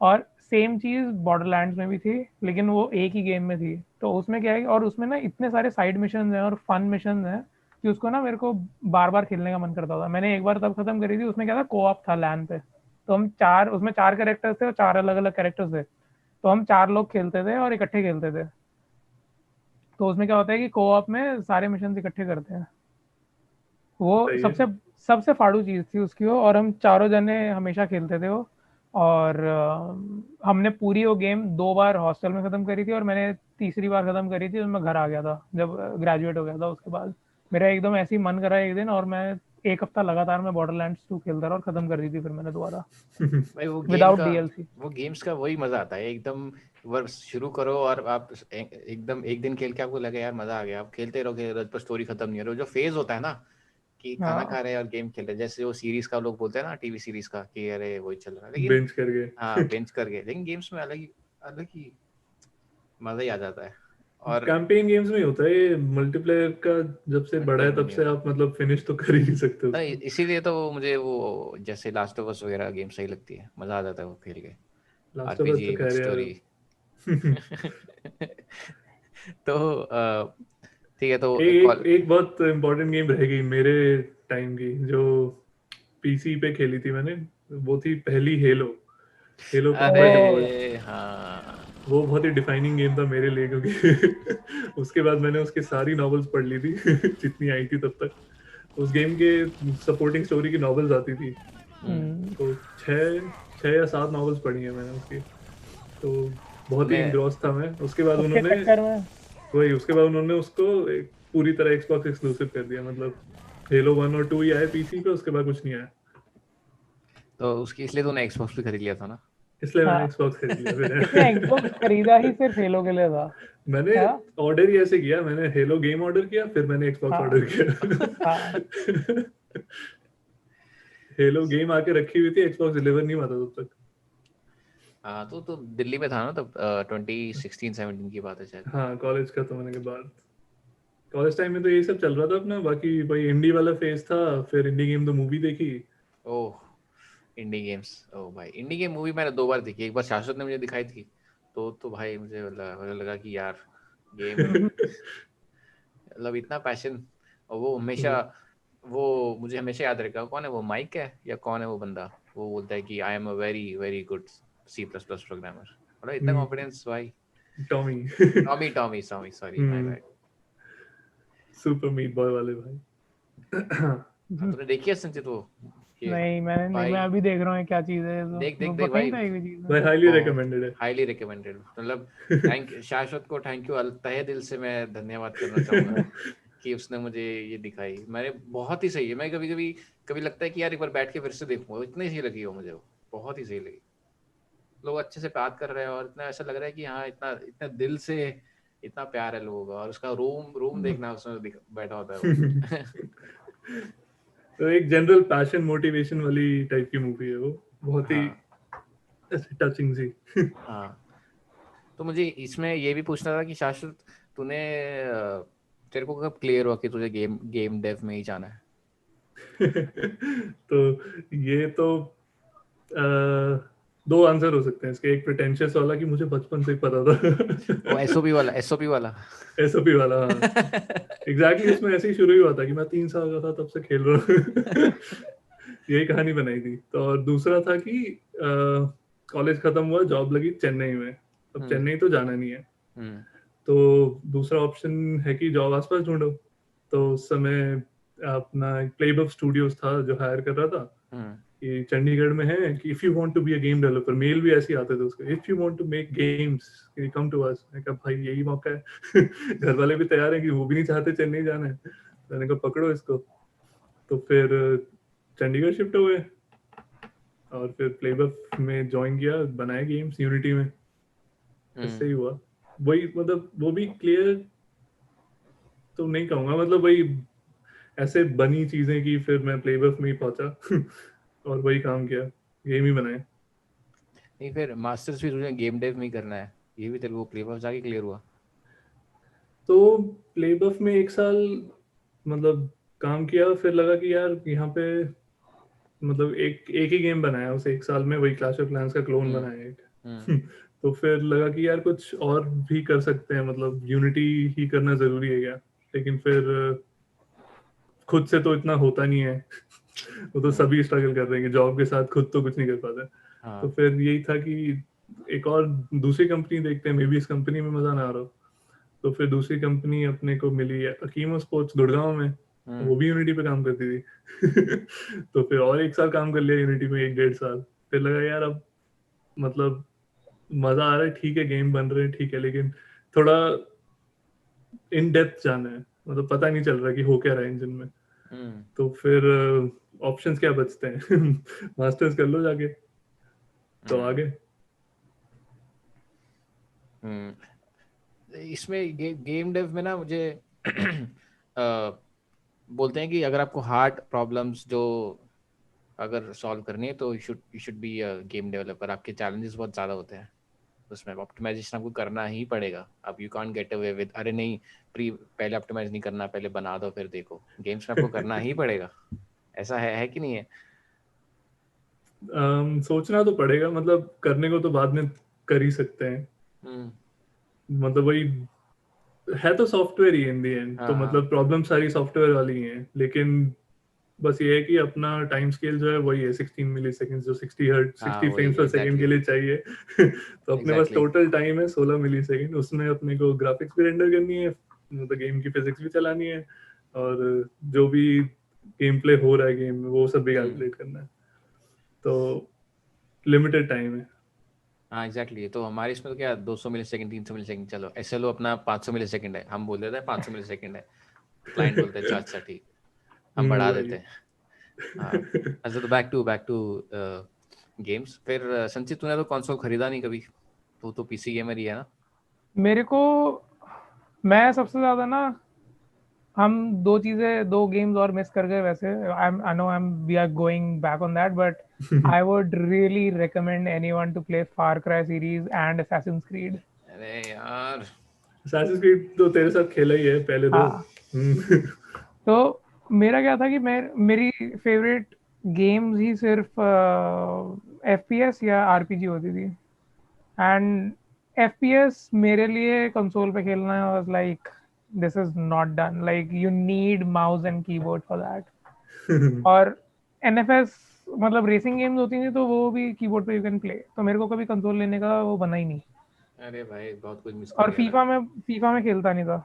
Speaker 2: और सेम चीज बॉर्डरलैंड्स में भी थी, लेकिन वो एक ही गेम में थी। तो उसमें क्या है, और उसमें ना इतने सारे साइड मिशन हैं और फन मिशन हैं कि उसको ना मेरे को बार बार खेलने का मन करता था। मैंने एक बार तब खत्म करी थी, उसमें क्या था, कोऑप था लैन पे। तो हम चार, उसमें 4 कैरेक्टर्स थे और 4 अलग अलग कैरेक्टर्स थे, तो हम 4 लोग खेलते थे और इकट्ठे खेलते थे। तो उसमें क्या होता है कि कोऑप में सारे मिशन इकट्ठे करते हैं। वो
Speaker 3: सही है।
Speaker 2: सबसे सबसे फाड़ू चीज़ थी उसकी वो, और हम चारों जने हमेशा खेलते थे वो। और हमने पूरी वो गेम 2 बार हॉस्टल में ख़त्म करी थी, और मैंने तीसरी बार ख़त्म करी थी जब मैं घर आ गया था, जब ग्रेजुएट हो गया था उसके बाद। मेरा एकदम ऐसे ही मन करा एक दिन, और मैं 1 हफ्ता लगातार मैं बॉर्डरलैंड्स 2 खेलता रहा और ख़त्म कर दी थी फिर मैंने दोबारा,
Speaker 1: भाई वो गेम
Speaker 2: विदाउट
Speaker 1: का
Speaker 2: डीएलसी।
Speaker 1: वो गेम्स का वही मजा आता है एकदम। वर्ष शुरू करो और आप एकदम एक दिन खेल के आपको लगे यार मजा आ गया, आप खेलते रहोगे पर स्टोरी खत्म नहीं हो रही। जो फेज होता है ना कि खाना
Speaker 2: हाँ
Speaker 1: खा रहे हैं और गेम खेल रहे हैं, जैसे वो सीरीज का लोग बोलते हैं ना, टीवी सीरीज का कि अरे वही चल रहा है, लेकिन
Speaker 3: बेंच करके।
Speaker 1: हाँ बेंच करके, लेकिन गेम्स में अलग ही मजा ही आ जाता है। और
Speaker 3: कैंपेन गेम्स में होता है ये, मल्टीप्लेयर का जब से बड़ा है
Speaker 1: मल्टीप्लेयर में
Speaker 3: तब
Speaker 1: नहीं
Speaker 3: से
Speaker 1: होता।
Speaker 3: आप मतलब फिनिश तो कर ही नहीं सकते
Speaker 1: नहीं,
Speaker 3: उसको।
Speaker 1: इसीलिए तो मुझे वो जैसे लास्ट ऑफ अस वगैरह गेम सही लगती है, मजा आ जाता है वो खेल के,
Speaker 3: लास्ट ऑफ अस तो
Speaker 1: आरपीजी विद
Speaker 3: कह रहे
Speaker 1: स्टोरी।
Speaker 3: हैं।
Speaker 1: तो ठीक है, तो
Speaker 3: एक
Speaker 1: कॉल।
Speaker 3: एक बहुत इम्पोर्टेंट गेम रह गई मेरे टाइम की, जो पीसी पे खेली थी मैंने, वो थी पहली हेलो, हेलो
Speaker 1: अरे
Speaker 3: कंफर्ट वॉर।
Speaker 1: हाँ,
Speaker 3: वो बहुत ही डिफाइनिंग गेम था मेरे लिए, क्योंकि उसके बाद मैंने उसकी सारी नॉवेल्स पढ़ ली थी जितनी आई थी तब तक। उस गेम के सपोर्टिंग स्टोरी की नॉवेल्स आती थी, तो छः छः या सात नॉवेल्स पढ़ी है मैंने उसकी। तो बहुत ही
Speaker 1: तूने
Speaker 3: इंग्रॉस था मैं। उसके बाद
Speaker 2: उसके
Speaker 3: उन्होंने
Speaker 2: चक्कर में।
Speaker 3: उसके बाद उन्होंने उसको एक पूरी तरह एक्सबॉक्स एक्सक्लूसिव कर दिया, मतलब हेलो 1 और 2 ही आए पीसी पे, उसके बाद कुछ नहीं आया।
Speaker 1: तो उसकी इसलिए तूने एक्सबॉक्स भी खरीद लिया था ना।
Speaker 3: इसलिए मैंने
Speaker 2: हाँ,
Speaker 3: एक्सबॉक्स खरीद लिया
Speaker 2: इसने एक्सबॉक्स
Speaker 3: फिर।
Speaker 2: खरीदा ही सिर्फ हेलो के लिए था।
Speaker 3: मैंने
Speaker 2: हाँ
Speaker 3: ऑर्डर ही ऐसे किया, मैंने हेलो गेम ऑर्डर किया, फिर मैंने एक्सबॉक्स
Speaker 2: हाँ
Speaker 3: ऑर्डर
Speaker 2: हाँ।
Speaker 3: किया। हेलो गेम आके रखी हुई थी, एक्सबॉक्स डिलीवर नहीं हुआ था तब तक।
Speaker 1: हाँ, तो दिल्ली में था ना तब, 2016-17 की बात है शायद।
Speaker 3: हाँ, कॉलेज खत्म होने के बाद। कॉलेज टाइम में तो यही सब चल रहा था अपना, बाकी भाई इंडी वाला फेज था। फिर इंडी गेम तो मूवी देखी।
Speaker 1: ओह, इंडी गेम्स। ओह भाई, इंडी गेम मूवी मैंने 2 बार देखी। एक बार शाश्वत ने मुझे दिखाई थी, तो भाई मुझे लगा कि यार गेम, मतलब इतना पैशन। और वो हमेशा, वो मुझे हमेशा याद रहेगा। कौन है वो, माइक है या कौन है वो बंदा, वो बोलता है कि I am a very very good C++ programmer. मतलब इतना कॉन्फिडेंस भाई।
Speaker 3: Tommy.
Speaker 1: Tommy sorry sorry, my
Speaker 3: hmm,
Speaker 1: bad.
Speaker 3: Super Meat Boy वाले भाई।
Speaker 1: तूने देखी है संचित वो ये
Speaker 2: नहीं मैंने नहीं, मैं
Speaker 1: भाई?
Speaker 2: अभी देख रहा हूँ क्या चीज़ है,
Speaker 1: देख
Speaker 2: तो
Speaker 1: देख देख
Speaker 2: बताई
Speaker 1: भाई,
Speaker 2: तो एक भी चीज़
Speaker 3: भाई
Speaker 2: मेरे को।
Speaker 3: हाईली
Speaker 1: बहुत
Speaker 3: रिकमेंडेड है।
Speaker 1: Highly recommended. मतलब थैंक शाश्वत को थैंक यू, तहे दिल से मैं धन्यवाद करना चाहूंगा कि उसने मुझे ये दिखाई। मैंने बहुत ही सही है। मैं कभी लगता है कि यार एक बार बैठ के फिर से देखूंगा, इतनी सही लगी हो मुझे वो, बहुत ही सही लगी। लोग अच्छे से बात कर रहे हैं और इतना ऐसा लग रहा है कि हाँ इतना इतना दिल से इतना प्यार है लोगों का। और उसका रूम रूम देखना, उसमें बैठा होता है वो।
Speaker 3: तो एक जनरल पैशन मोटिवेशन वाली टाइप की मूवी है वो, बहुत ही
Speaker 1: हाँ
Speaker 3: ऐसे टचिंग सी।
Speaker 1: हाँ। तो मुझे इसमें ये भी पूछना था कि शाश्वत, तूने तेरे को कब क्लियर हुआ कि तुझे गेम गेम डेव में ही जाना है?
Speaker 3: तो ये तो दो आंसर हो सकते हैं इसके। एक प्रिटेंशियस वाला कि मुझे बचपन से ही पता
Speaker 1: वो
Speaker 3: था।
Speaker 1: एसओपी वाला।
Speaker 3: एसओपी वाला, हाँ। एग्जैक्टली उसमें ऐसे ही शुरू ही हुआ था कि मैं 3 साल का था तब से खेल रहा हूँ। यही कहानी बनाई थी। तो और दूसरा था कि कॉलेज खत्म हुआ, जॉब लगी चेन्नई में। अब
Speaker 1: हम्म
Speaker 3: चेन्नई तो जाना नहीं है,
Speaker 1: हम्म
Speaker 3: तो दूसरा ऑप्शन है कि जॉब आसपास ढूंढो। तो उस समय अपना प्लेबफ स्टूडियोज था जो हायर कर रहा था,
Speaker 1: हम्म
Speaker 3: कि चंडीगढ़ में है कि if you want to be a game developer, mail भी ऐसे ही आते थे उसके, if you want to make games come to us. मैंने कहा भाई यही मौका है। घर वाले भी तैयार हैं कि वो भी नहीं चाहते चेन्नई जाना है। मैंने कहा पकड़ो इसको। तो फिर चंडीगढ़ शिफ्ट हुए, और फिर प्लेबफ में ज्वाइन किया, बनाए गेम्स यूनिटी में।
Speaker 1: हम्म।
Speaker 3: इससे ही हुआ। वही मतलब वो भी क्लियर तो नहीं कहूंगा, मतलब वही ऐसे बनी चीजें कि फिर मैं प्लेबफ में ही पहुंचा। और वही काम किया, गेम ही बनाए।
Speaker 1: नहीं, फिर मास्टर्स भी तुझे गेम डेव में ही करना है, ये भी तेरे को प्ले ऑफ जाके क्लियर हुआ?
Speaker 3: तो प्लेबफ में 1 साल मतलब काम किया, फिर लगा कि यार यहाँ पे मतलब एक एक ही गेम बनाया उसे 1 साल में, वही क्लैश ऑफ क्लैंस का क्लोन
Speaker 1: हम्म
Speaker 3: बनाया
Speaker 1: हम्म
Speaker 3: एक। तो फिर लगा कि यार कुछ और भी कर सकते हैं, मतलब यूनिटी ही करना जरूरी है क्या। लेकिन फिर खुद से तो इतना होता नहीं है। वो तो
Speaker 1: हम्म।
Speaker 3: सभी स्ट्रगल कर रहे हैं कि जॉब के साथ खुद तो कुछ नहीं कर पाते। तो
Speaker 1: हाँ।
Speaker 3: फिर यही था कि एक और दूसरी कंपनी देखते हैं, मे बी इस कंपनी में मजा ना आ रहा हो। तो फिर दूसरी कंपनी अपने को मिली अकीमो स्पोर्ट्स गुड़गांव में, वो भी यूनिटी पे काम करती थी। तो फिर और 1 साल काम कर लिया यूनिटी में, 1 डेढ़ साल। फिर लगा यार अब मतलब मजा आ रहा है, ठीक है गेम बन रहे हैं ठीक है, लेकिन थोड़ा इन डेप्थ जाना है, मतलब पता नहीं चल रहा कि हो क्या रहा है इंजन में। तो फिर ऑप्शंस क्या बचते हैं? मास्टर्स कर लो जाके, तो आगे।
Speaker 1: इसमें गेम डेव में ना मुझे बोलते हैं कि अगर आपको हार्ड प्रॉब्लम्स जो अगर सॉल्व करनी है तो you should be a game developer. आपके चैलेंजेस बहुत ज़्यादा होते हैं उसमें, ऑप्टिमाइजेशन आपको करना ही पड़ेगा। अब you can't get away with अरे नहीं प्री पहले ऑप्टिमाइज नहीं करना, पहले बना दो फिर देखो। गेम्स में आपको करना ही पड़ेगा। ऐसा है कि नहीं है?
Speaker 3: सोचना तो पड़ेगा, मतलब करने को तो बाद में कर ही सकते हैं। मतलब वही है, तो software he in the and, तो मतलब प्रॉब्लम सारी सॉफ्टवेयर वाली ही है, लेकिन बस ये है कि अपना टाइम स्केल जो है वही है 16 मिली सेकेंड, जो 60 फ्रेम्स पर सेकेंड के लिए चाहिए। तो अपने पास टोटल टाइम है 16 मिली सेकेंड, उसमें अपने को ग्राफिक्स भी रेंडर करनी है, मतलब गेम की फिजिक्स भी चलानी है, और जो भी गेम प्ले हो रहा है गेम में वो सब भी कैलकुलेट करना है। तो लिमिटेड टाइम है।
Speaker 1: हाँ एग्जैक्टली। तो हमारे इसमें तो क्या 200 मिली सेकेंड 300 मिली सेकेंड, चलो SLO अपना 500 मिली सेकेंड है, हम बोल देते हैं 500 मिली सेकेंड है, क्लाइंट बोलते हैं अच्छा अच्छा ठीक, हम बढ़ा
Speaker 3: वही।
Speaker 1: देते हैं। हाँ। अच्छा तो बैक टू गेम्स। फिर संचित तूने तो कंसोल खरीदा नहीं कभी, तो PC गेमर ही है ना?
Speaker 2: मेरे को, मैं सबसे ज्यादा ना, हम दो गेम्स और मिस कर गए वैसे। I know we are going back on that, but I would really recommend anyone to play Far Cry series and Assassin's Creed.
Speaker 1: अरे यार
Speaker 3: असैसिन्स क्रीड तो तेरे साथ खेला ही है पहले तो।
Speaker 2: हाँ, तो मेरा क्या था कि मेरी फेवरेट गेम्स ही सिर्फ FPS या RPG होती थी। एंड FPS मेरे लिए कंसोल पे खेलना was like, this is not done, like you need mouse and keyboard for that. और NFS मतलब रेसिंग गेम्स होती थी तो वो भी कीबोर्ड पे यू कैन प्ले, तो मेरे को कभी कंसोल लेने का वो बना ही नहीं।
Speaker 1: अरे भाई बहुत कुछ मिस कर
Speaker 2: और
Speaker 1: गया यार।
Speaker 2: फीफा में खेलता नहीं था,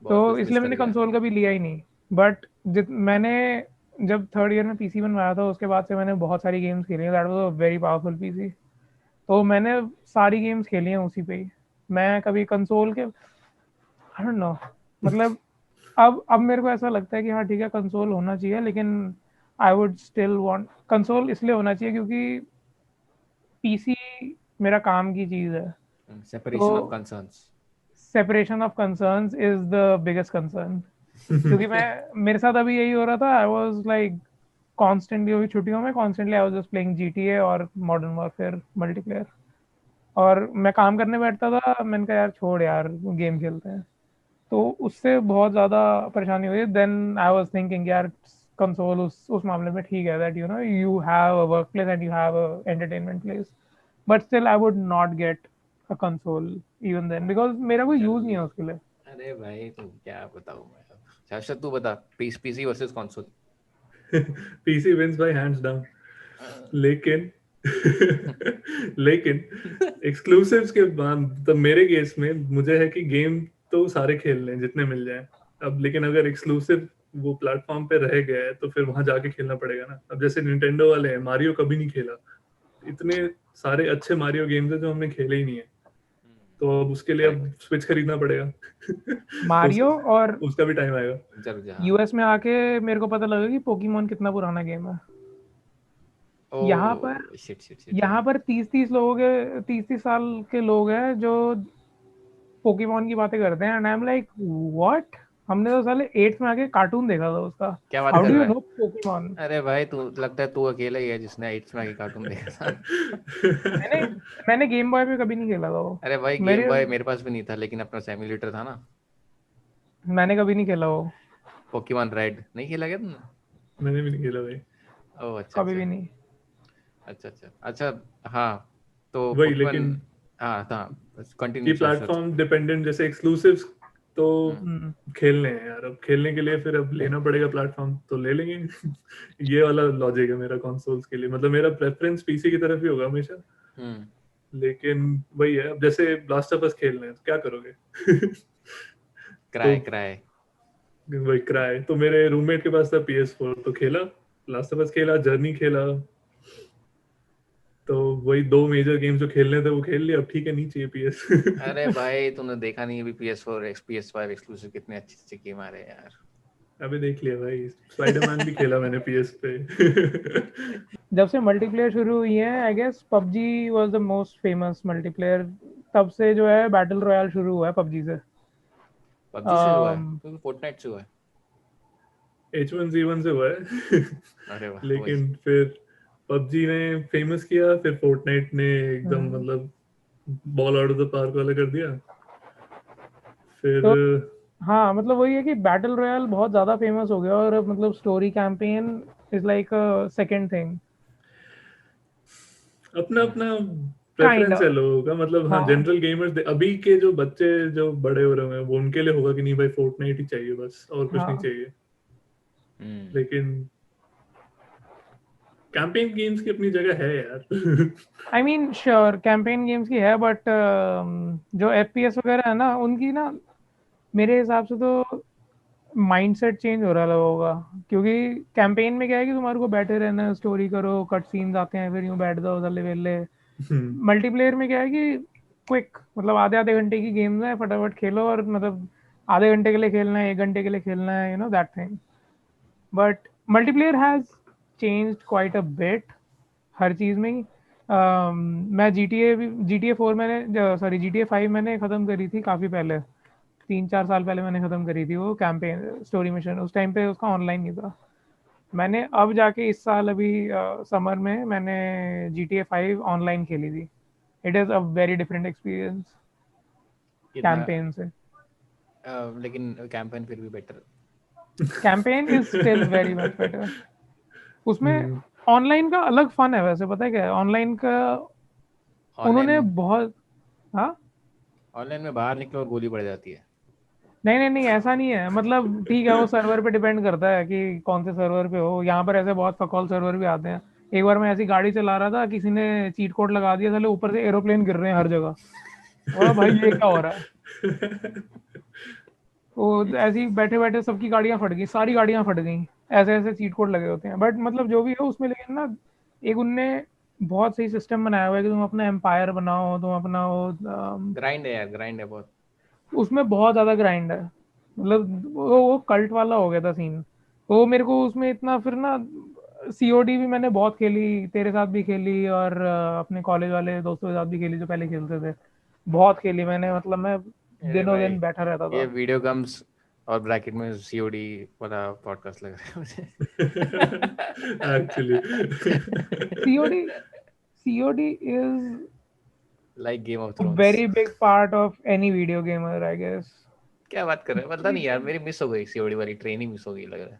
Speaker 1: बहुत
Speaker 2: तो
Speaker 1: कुछ मिस
Speaker 2: इसलिए
Speaker 1: कर
Speaker 2: मैंने
Speaker 1: गया।
Speaker 2: कंसोल कभी लिया ही नहीं। बट जित मैंने जब थर्ड ईयर में PC बनवाया था उसके बाद से मैंने बहुत सारी गेम्स खेली हैं। That was a very powerful PC। तो मैंने सारी गेम्स खेली हैं उसी पे ही। मैं कभी कंसोल के, आई डोंट नो, मतलब अब मेरे को ऐसा लगता है कि हाँ ठीक है कंसोल होना चाहिए, लेकिन I would still want console इसलिए होना चाहिए क्योंकि PC मेरा काम की चीज़ है। तो
Speaker 1: separation of concerns.
Speaker 2: Separation of concerns is the biggest concern. क्योंकि मेरे साथ अभी यही हो रहा था। आई वाज लाइक कॉन्स्टेंटली, अभी छुट्टियों में constantly I was just playing GTA और मॉडर्न वॉरफेयर मल्टीप्लेयर। और मैं काम करने बैठता था, मैंने कहा यार छोड़ यार गेम खेलते हैं। तो उससे बहुत ज़्यादा परेशानी हुई। देन आई वाज थिंकिंग यार कंसोल उस मामले में ठीक है, that you have a work place and you have a entertainment place, but still I would not get a console even then because मेरा कोई यूज़ नहीं है उसके लिए।
Speaker 1: अरे भाई तुम क्या बताऊं मैं अब। शाश्वत तू बता, PC versus console.
Speaker 3: PC wins by hands down. लेकिन लेकिन एक्सक्लूसिव्स के बाद तो मेरे केस में मुझे है कि गेम तो सारे खेल लें जितने मिल जाए। अब लेकिन अगर एक्सक्लूसिव वो प्लेटफॉर्म पे रह गया है तो फिर वहां जाके खेलना पड़ेगा ना। अब जैसे निंटेंडो वाले हैं, मारियो कभी नहीं खेला, इतने सारे अच्छे मारियो गेम्स हैं जो हमने खेले ही नहीं है, तो अब उसके लिए अब
Speaker 1: करेक्ट।
Speaker 3: स्विच खरीदना पड़ेगा। उस,
Speaker 2: मारियो, और
Speaker 3: उसका भी टाइम आएगा।
Speaker 1: जरूर जहाँ।
Speaker 2: US में आके मेरे को पता लगा कि पोकेमोन कितना पुराना गेम है। यहाँ पर
Speaker 1: ओ शिट शिट शिट
Speaker 2: यहाँ
Speaker 1: हाँ।
Speaker 2: पर 30-30 साल के लोग हैं जो पोकेमोन की बातें करते हैं, and I am like what. हमने तो साले 8th में आके कार्टून देखा था उसका।
Speaker 1: क्या बात
Speaker 2: हाउ
Speaker 1: कर
Speaker 2: डू
Speaker 1: रहा
Speaker 2: यू
Speaker 1: है?
Speaker 2: No Pokemon?
Speaker 1: अरे भाई तू लगता है तू अकेला ही है जिसने 8th में आके कार्टून देखा था।
Speaker 2: मैंने मैंने गेम बॉय पे कभी नहीं खेला था वो।
Speaker 1: अरे भाई गेम
Speaker 2: मेरे
Speaker 1: बॉय मेरे पास भी नहीं था, लेकिन अपना सेम्युलेटर था ना।
Speaker 2: मैंने कभी नहीं खेला वो,
Speaker 1: पोकेमॉन रेड नहीं खेला क्या तुमने?
Speaker 3: मैंने भी नहीं खेला भाई।
Speaker 1: ओह अच्छा
Speaker 2: कभी भी
Speaker 1: अच्छा।
Speaker 2: नहीं।
Speaker 1: अच्छा अच्छा अच्छा। हाँ तो
Speaker 3: वही,
Speaker 1: पोकेमॉन।
Speaker 3: लेकिन
Speaker 1: हाँ था।
Speaker 3: कि
Speaker 1: कंटिन्यू शाश्वत।
Speaker 3: प्लेटफॉर्म डिपेंडेंट जैसे एक्सक्लूसिव्स तो
Speaker 2: हम्म।
Speaker 3: खेलने हैं यार। अब खेलने के लिए फिर अब लेना पड़ेगा प्लेटफॉर्म, तो ले लेंगे। ये वाला लॉजिक है मेरा कंसोल्स के लिए, मतलब मेरा प्रेफरेंस पीसी की तरफ ही होगा हमेशा।
Speaker 1: हम्म।
Speaker 3: लेकिन वही है, अब जैसे लास्ट ऑफ अस खेलना है तो क्या करोगे? तो
Speaker 1: क्राई क्राई।
Speaker 3: वही क्राई। तो मेरे रूममेट के पास था PS4, तो खेला, लास्ट ऑफ अस खेला, जर्नी खेला, तो वही 2 मेजर गेम जो खेलने थे वो खेल लिया। अब ठीक है, नहीं चाहिए PS।
Speaker 1: अरे भाई तूने देखा नहीं अभी PS4 PS5 एक्सक्लूसिव कितने अच्छे अच्छे गेम आ रहे हैं यार।
Speaker 3: अबे देख लिया भाई, स्पाइडरमैन भी खेला मैंने PS पे।
Speaker 2: जब से मल्टीप्लेयर शुरू हुई है I guess PUBG was the most famous multiplayer. तब से जो है बैटल रॉयल शुरू हुआ है पबजी से।
Speaker 1: पबजी से हुआ है क्योंकि फोर्टनाइट से हुआ है।
Speaker 3: H1Z1 से हुआ है।
Speaker 1: अरे वाह वही।
Speaker 3: लेकिन फिर पबजी ने फेमस किया, फिर फोर्टनाइट ने एकदम मतलब ball out of the park वाला कर दिया। फिर
Speaker 2: तो हाँ मतलब वही है कि बैटल रॉयल बहुत ज़्यादा फेमस हो गया और अब मतलब story campaign is like second thing.
Speaker 3: अपना अपना
Speaker 2: काइंड
Speaker 3: प्रेफरेंस है लोगों का, मतलब हाँ,
Speaker 2: हाँ
Speaker 3: जनरल गेमर्स अभी के जो बच्चे जो बड़े हो रहे हैं वो उनके लिए होगा कि नहीं भाई फोर्टनाइट ही चाहिए बस, और कुछ नहीं
Speaker 2: हाँ
Speaker 3: चाहिए।
Speaker 1: हम्म।
Speaker 3: लेकिन कैंपेन गेम्स की अपनी जगह है यार।
Speaker 2: I mean sure campaign games की है बट जो एफपीएस वगैरह है ना उनकी ना मेरे हिसाब से तो माइंडसेट चेंज हो रहा है लोगों का। क्योंकि कैंपेन में क्या है कि तुम्हारे को बैठे रहना है स्टोरी करो कट सीन्स आते हैं फिर यूं बैठ जाओ दले वेले। मल्टीप्लेयर में क्या है कि क्विक मतलब आधे आधे घंटे की गेम्स है फटाफट खेलो और मतलब आधे घंटे के लिए खेलना है 1 घंटे के लिए खेलना है you know that thing. But multiplayer has changed quite a bit हर चीज़ में ही। मैं GTA 4 मैंने सॉरी GTA 5 मैंने ख़त्म करी थी काफ़ी पहले 3-4 साल पहले मैंने ख़त्म करी थी वो कैंपेन स्टोरी मिशन। उस टाइम पे उसका ऑनलाइन नहीं था। मैंने अब जाके इस साल अभी समर में मैंने GTA 5 ऑनलाइन खेली थी। It is a very different experience
Speaker 1: कितना
Speaker 2: कैंपेन से।
Speaker 1: लेकिन कैंपेन फिर भी better.
Speaker 2: Campaign is still very much better. उसमें
Speaker 3: हम्म,
Speaker 2: ऑनलाइन का अलग फन है वैसे पता है क्या है ऑनलाइन का उन्होंने
Speaker 1: ऑनलाइन
Speaker 2: बहुत। हाँ
Speaker 1: ऑनलाइन में बाहर निकलो और गोली पड़ जाती है।
Speaker 2: नहीं नहीं नहीं ऐसा नहीं है मतलब ठीक है वो सर्वर पे डिपेंड करता है कि कौन से सर्वर पे हो। यहाँ पर ऐसे बहुत फकौल सर्वर भी आते हैं। एक बार मैं ऐसी गाड़ी चला रहा था किसी ने चीट कोड लगा दिया साले ऊपर से एरोप्लेन गिर रहे हैं हर जगह। बोला भाई ये क्या हो रहा है। वो ऐसे ही बैठे बैठे सबकी गाड़ियां फट गई सारी गाड़ियां फट गई। ऐसे ऐसे चीट कोड लगे होते हैं बट मतलब जो भी है उसमें लेकिन ना एक उनने बहुत सही सिस्टम बनाया हुआ है कि तुम अपना एम्पायर बनाओ तुम अपना वो
Speaker 1: ग्राइंड है यार ग्राइंड है बहुत।
Speaker 2: उसमें बहुत ज्यादा ग्राइंड है। मतलब वो कल्ट वाला हो गया था सीन। वो मेरे को उसमें इतना फिर ना सीओडी भी मैंने बहुत खेली तेरे साथ भी खेली और अपने कॉलेज वाले दोस्तों के साथ भी खेली जो पहले खेलते थे। बहुत खेली मैंने मतलब मैं
Speaker 1: अरे
Speaker 2: दिनों
Speaker 1: भाई
Speaker 2: दिन बैठा रहता
Speaker 1: ये
Speaker 2: था।
Speaker 1: वीडियो गेम्स और ब्रैकेट में सीओडी वाला पॉडकास्ट लग रहा है मुझे।
Speaker 3: Actually.
Speaker 2: COD COD is
Speaker 1: like game of
Speaker 2: a
Speaker 1: thrones.
Speaker 2: very big part of any video gamer I guess।
Speaker 1: क्या बात कर रहे हैं पता नहीं यार मेरी मिस हो गई सीओडी वाली ट्रेन ही मिस हो गई लग रहा है।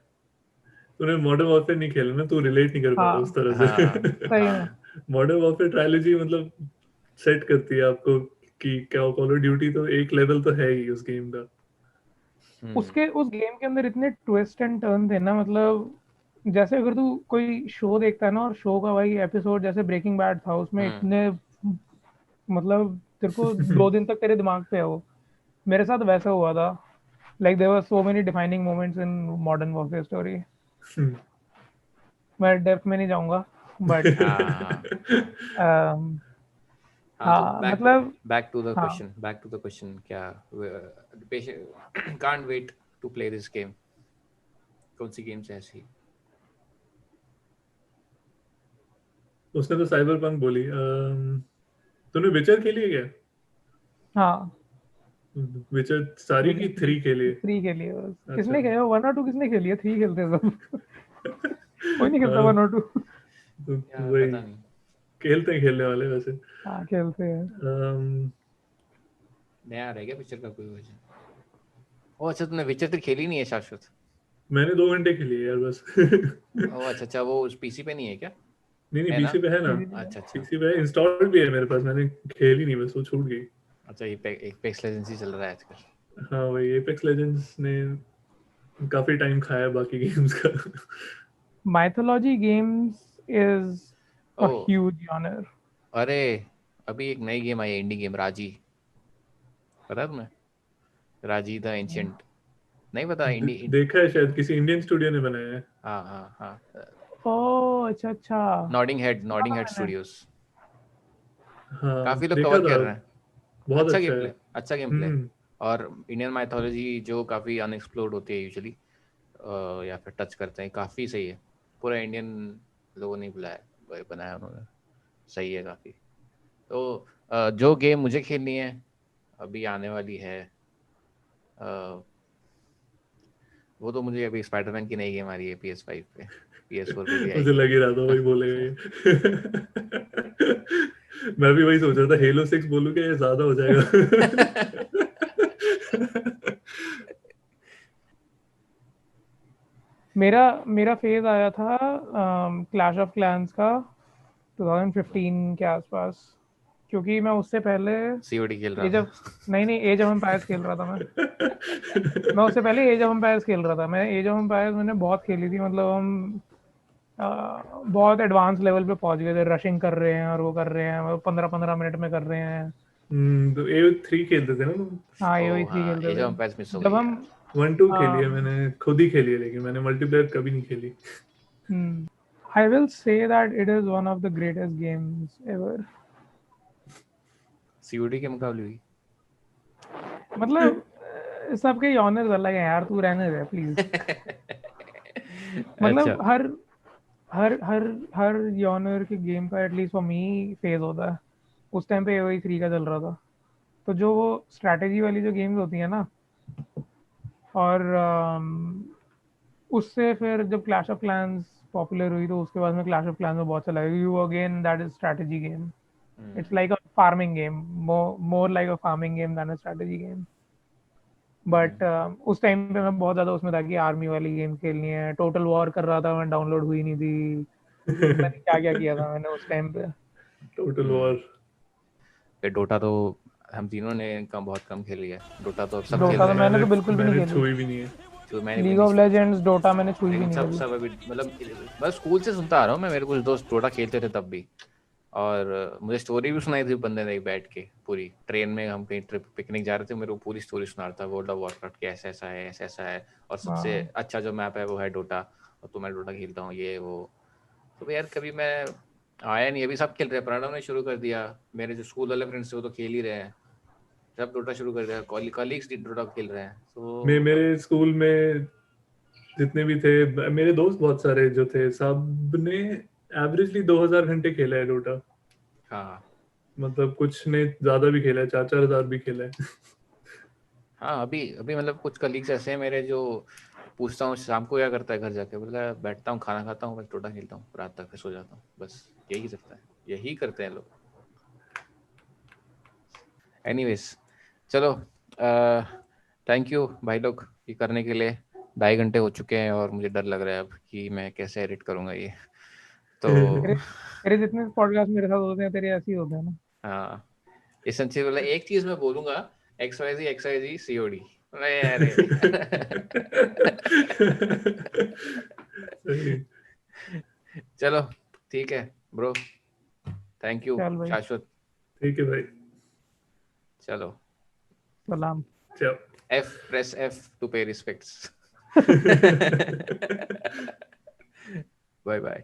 Speaker 3: तूने मॉडर्न वॉरफेयर नहीं खेला ना, तू रिलेट नहीं कर पा रहा उस
Speaker 2: हाँ
Speaker 3: तरह
Speaker 1: हाँ
Speaker 3: से।
Speaker 2: सही में।
Speaker 1: हाँ।
Speaker 3: मॉडर्न वॉरफेयर ट्रायलॉजी मतलब सेट करती है आपको कि क्या कॉल ऑफ ड्यूटी तो एक लेवल तो है ही उस गेम का।
Speaker 1: हम्म
Speaker 2: उसके उस गेम के अंदर इतने ट्विस्ट एंड टर्न थे ना मतलब जैसे अगर तू कोई शो देखता है ना और शो का भाई एपिसोड जैसे ब्रेकिंग बैड था उसमें
Speaker 1: हम्म।
Speaker 2: इतने मतलब तेरे को 2 दिन तक तेरे दिमाग पे है वो। मेरे साथ वैसा हुआ था। Like there were so many defining moments in Modern Warfare story. मैं डेप्थ में नहीं जाऊंगा बट
Speaker 1: हाँ हाँ तो
Speaker 2: हाँ मतलब हाँ
Speaker 1: बैक टू द क्वेश्चन क्या can't wait to play this game. कौन सी गेम्स है ऐसी।
Speaker 3: उसने तो साइबर पंक बोली। तूने विचर खेली है क्या?
Speaker 2: हाँ
Speaker 3: विचर सारी की 3 खेली है?
Speaker 2: 3 खेली है बस।
Speaker 3: अच्छा।
Speaker 2: किसने खेला 1 और 2 किसने खेली है 3 खेलते हैं सब। कोई नहीं खेलता
Speaker 3: हाँ,
Speaker 2: 1 और 2।
Speaker 3: तो
Speaker 1: यार
Speaker 3: वही
Speaker 1: पता नहीं।
Speaker 3: खेलते हैं खेलने वाले वैसे।
Speaker 2: हाँ खेलते हैं।
Speaker 3: अम,
Speaker 1: नया रह गया पिक्चर का कोई वर्जन। ओ अच्छा तुमने विचर तो खेली नहीं है शाश्वत।
Speaker 3: मैंने 2 घंटे खेली है यार बस।
Speaker 1: ओ अच्छा वो उस पीसी पे नहीं है क्या।
Speaker 3: नहीं नहीं,
Speaker 1: है ना।
Speaker 3: पीसी पे है ना।
Speaker 1: अच्छा अच्छा।
Speaker 3: पीसी पे है, इंस्टॉल्ड भी है मेरे पास, मैंने खेली नहीं, बस वो छूट गई।
Speaker 1: अच्छा ये एपेक्स लेजेंड्स ही चल रहा है आजकल।
Speaker 3: हाँ वही, एपेक्स लेजेंड्स ने काफी टाइम खाया बाकी गेम्स का।
Speaker 2: Mythology games is
Speaker 1: oh
Speaker 2: a huge honour.
Speaker 1: अरे अभी एक नई गेम आई है इंडी गेम राजी। पता है तुम्हें। राजी द एंशियंट। नहीं पता
Speaker 3: देखा है शायद किसी इंडियन स्टूडियो ने बनाया है।
Speaker 1: हाँ हाँ हाँ,
Speaker 2: ओह अच्छा
Speaker 1: नॉटिंग हेड
Speaker 2: मैंने
Speaker 1: स्टूडियोज
Speaker 3: हाँ
Speaker 1: काफी लोग
Speaker 3: देखा
Speaker 1: कवर
Speaker 3: था,
Speaker 1: कर रहे हैं।
Speaker 3: बहुत
Speaker 1: अच्छा
Speaker 3: अच्छा
Speaker 1: गेम
Speaker 3: है।
Speaker 1: प्ले, अच्छा गेम प्ले।
Speaker 3: हम्म।
Speaker 1: और इंडियन माइथोलॉजी जो काफी अनएक्सप्लोर्ड होती है यूजुअली, या फिर टच करते हैं, काफी सही है। पूरा इंडियन लोगों ने बुलाया, बनाया उन्होंने, सही है काफी। तो जो गेम मुझे खेलनी है अभी आने वाली है, अ, वो तो मुझे अभी स्पाइडरमैन की नई गेम आ रही है PS5 पे, PS4 पे भी
Speaker 3: मुझे
Speaker 1: आएगी।
Speaker 3: लग ही रहा था वही बोलेगा ये। मैं भी वही सोच रहा था, हेलो 6 बोलूं क्या, ये ज्यादा हो जाएगा।
Speaker 2: मेरा मेरा फेज आया था क्लैश ऑफ क्लैंस का 2015 के आसपास, क्योंकि मैं उससे पहले
Speaker 1: COD खेल रहा
Speaker 2: एज ऑफ
Speaker 1: था।
Speaker 2: नहीं नहीं एज ऑफ एम्पायर्स खेल रहा था मैं उससे पहले एज ऑफ एम्पायर्स खेल रहा था। मैं एज ऑफ एम्पायर्स मैंने बहुत खेली थी, मतलब हम बहुत एडवांस लेवल पे पहुंच गए थे, रशिंग कर रहे हैं और वो कर रहे हैं, मतलब 15-15 मिनट में कर रहे हैं।
Speaker 3: तो A3 खेलते थे ना तुम?
Speaker 2: हाँ
Speaker 1: ओ
Speaker 2: AOE 3
Speaker 1: हाँ,
Speaker 2: खेलते
Speaker 1: एज
Speaker 2: थे
Speaker 1: ऑफ एम्पायर्स मिस हो
Speaker 2: जब
Speaker 1: गई
Speaker 2: हम
Speaker 1: यार।
Speaker 3: 1-2 खेली है मैंने, खुद ही खेली है, लेकिन मैंने मल्टीप्लेयर कभी नहीं खेली।
Speaker 2: I will say that it is one of the greatest games ever.
Speaker 1: COD के मुकाबले भी।
Speaker 2: मतलब सबके ऑनर्स अलग है यार, तू रहने दे प्लीज।
Speaker 1: अच्छा।
Speaker 2: मतलब हर हर हर हर जॉनर के गेम का एटलीस्ट फॉर मी फेज होता है। उस टाइम पे एओई 3 का चल रहा था, तो जो वो स्ट्रैटेजी वाली जो गेम्स होती है ना, और उससे फिर जब क्लैश ऑफ क्लैंस पॉपुलर हुई तो उसके बाद में क्लैश ऑफ क्लैंस में बहुत चला गया। You again that is strategy game, it's like a farming game, more like a farming game then a strategy game. But उस टाइम पे मैं बहुत ज़्यादा उसमें था कि आर्मी वाली गेम खेलनी है। टोटल वॉर कर रहा था मैं, डाउनलोड हुई नहीं थी, पता नहीं क्या क्या किया था मैंने उस टाइम पे।
Speaker 3: Total war.
Speaker 1: फिर डोटा तो हम तीनों ने बहुत कम खेली है। डोटा तो अब सब खेल
Speaker 2: डोटा तो
Speaker 1: रहे हैं।
Speaker 2: मैंने तो बिल्कुल भी नहीं
Speaker 3: मैंने
Speaker 2: खेली।
Speaker 3: छुई भी नहीं है।
Speaker 1: तो मैंने भी
Speaker 2: लीग
Speaker 1: नहीं
Speaker 2: ऑफ
Speaker 1: छुई।
Speaker 2: लेजेंड्स डोटा मैंने छुई भी
Speaker 1: लेकिन
Speaker 2: नहीं
Speaker 1: सब
Speaker 2: कभी।
Speaker 1: सब अभी मतलब बस स्कूल से सुनता आ रहा हूँ मैं, मेरे कुछ दोस्त डोटा खेलते थे तब भी। और मुझे स्टोरी भी सुनाई थी बंदे ने बैठ के, पूरी ट्रेन में हम कहीं ट्रिप पिकनिक जा रहे थे, मेरे को पूरी स्टोरी सुना रहा था वर्ल्ड ऑफ वॉरक्राफ्ट की, ऐसा ऐसा है, ऐसा ऐसा है, और सबसे
Speaker 2: हाँ
Speaker 1: अच्छा जो मैप है वो है डोटा, और तो मैं डोटा खेलता हूँ ये वो। तो यार कभी मैं आया नहीं, अभी सब खेल रहे हैं, प्रणव ने शुरू कर दिया, मेरे जो स्कूल वाले फ्रेंड्स थे वो तो खेल ही रहे हैं, सब डोटा शुरू कर दिया, कॉलीग्स डोटा खेल रहे हैं, तो
Speaker 3: मेरे स्कूल में जितने भी थे, मेरे दोस्त बहुत सारे जो थे, सब ने एवरेजली 2000 घंटे खेला है डोटा।
Speaker 1: हाँ
Speaker 3: मतलब कुछ ने ज्यादा भी खेला है, 4-4 हजार भी खेला है।
Speaker 1: हाँ। अभी अभी मतलब कुछ कलीग्स ऐसे हैं मेरे, जो पूछता हूँ शाम को क्या करता है घर जाके, बोला बैठता हूँ खाना खाता हूँ बस डोटा खेलता हूँ रात तक, फिर सो जाता हूँ, बस यही करता है, यही करते हैं लोग। एनीवेज, चलो, थैंक यू भाई लोग ये करने के लिए। 2.5 घंटे हो चुके हैं और मुझे डर लग रहा है अब कि मैं कैसे एडिट करूँगा ये, तो
Speaker 2: तेरे तेरे जितने पॉडकास्ट मेरे साथ होते हैं तेरे ऐसे ही होते हैं ना।
Speaker 1: हाँ। इसेंशियल वाला एक चीज मैं बोलूंगा, XYZ COD, अरे
Speaker 3: सही।
Speaker 1: चलो ठीक है ब्रो, थैंक यू
Speaker 2: चल भाई,
Speaker 1: शाश्वत।
Speaker 3: ठीक है भाई।
Speaker 1: चलो,
Speaker 2: सलाम।
Speaker 3: चल।
Speaker 1: press F to pay respects। Bye bye.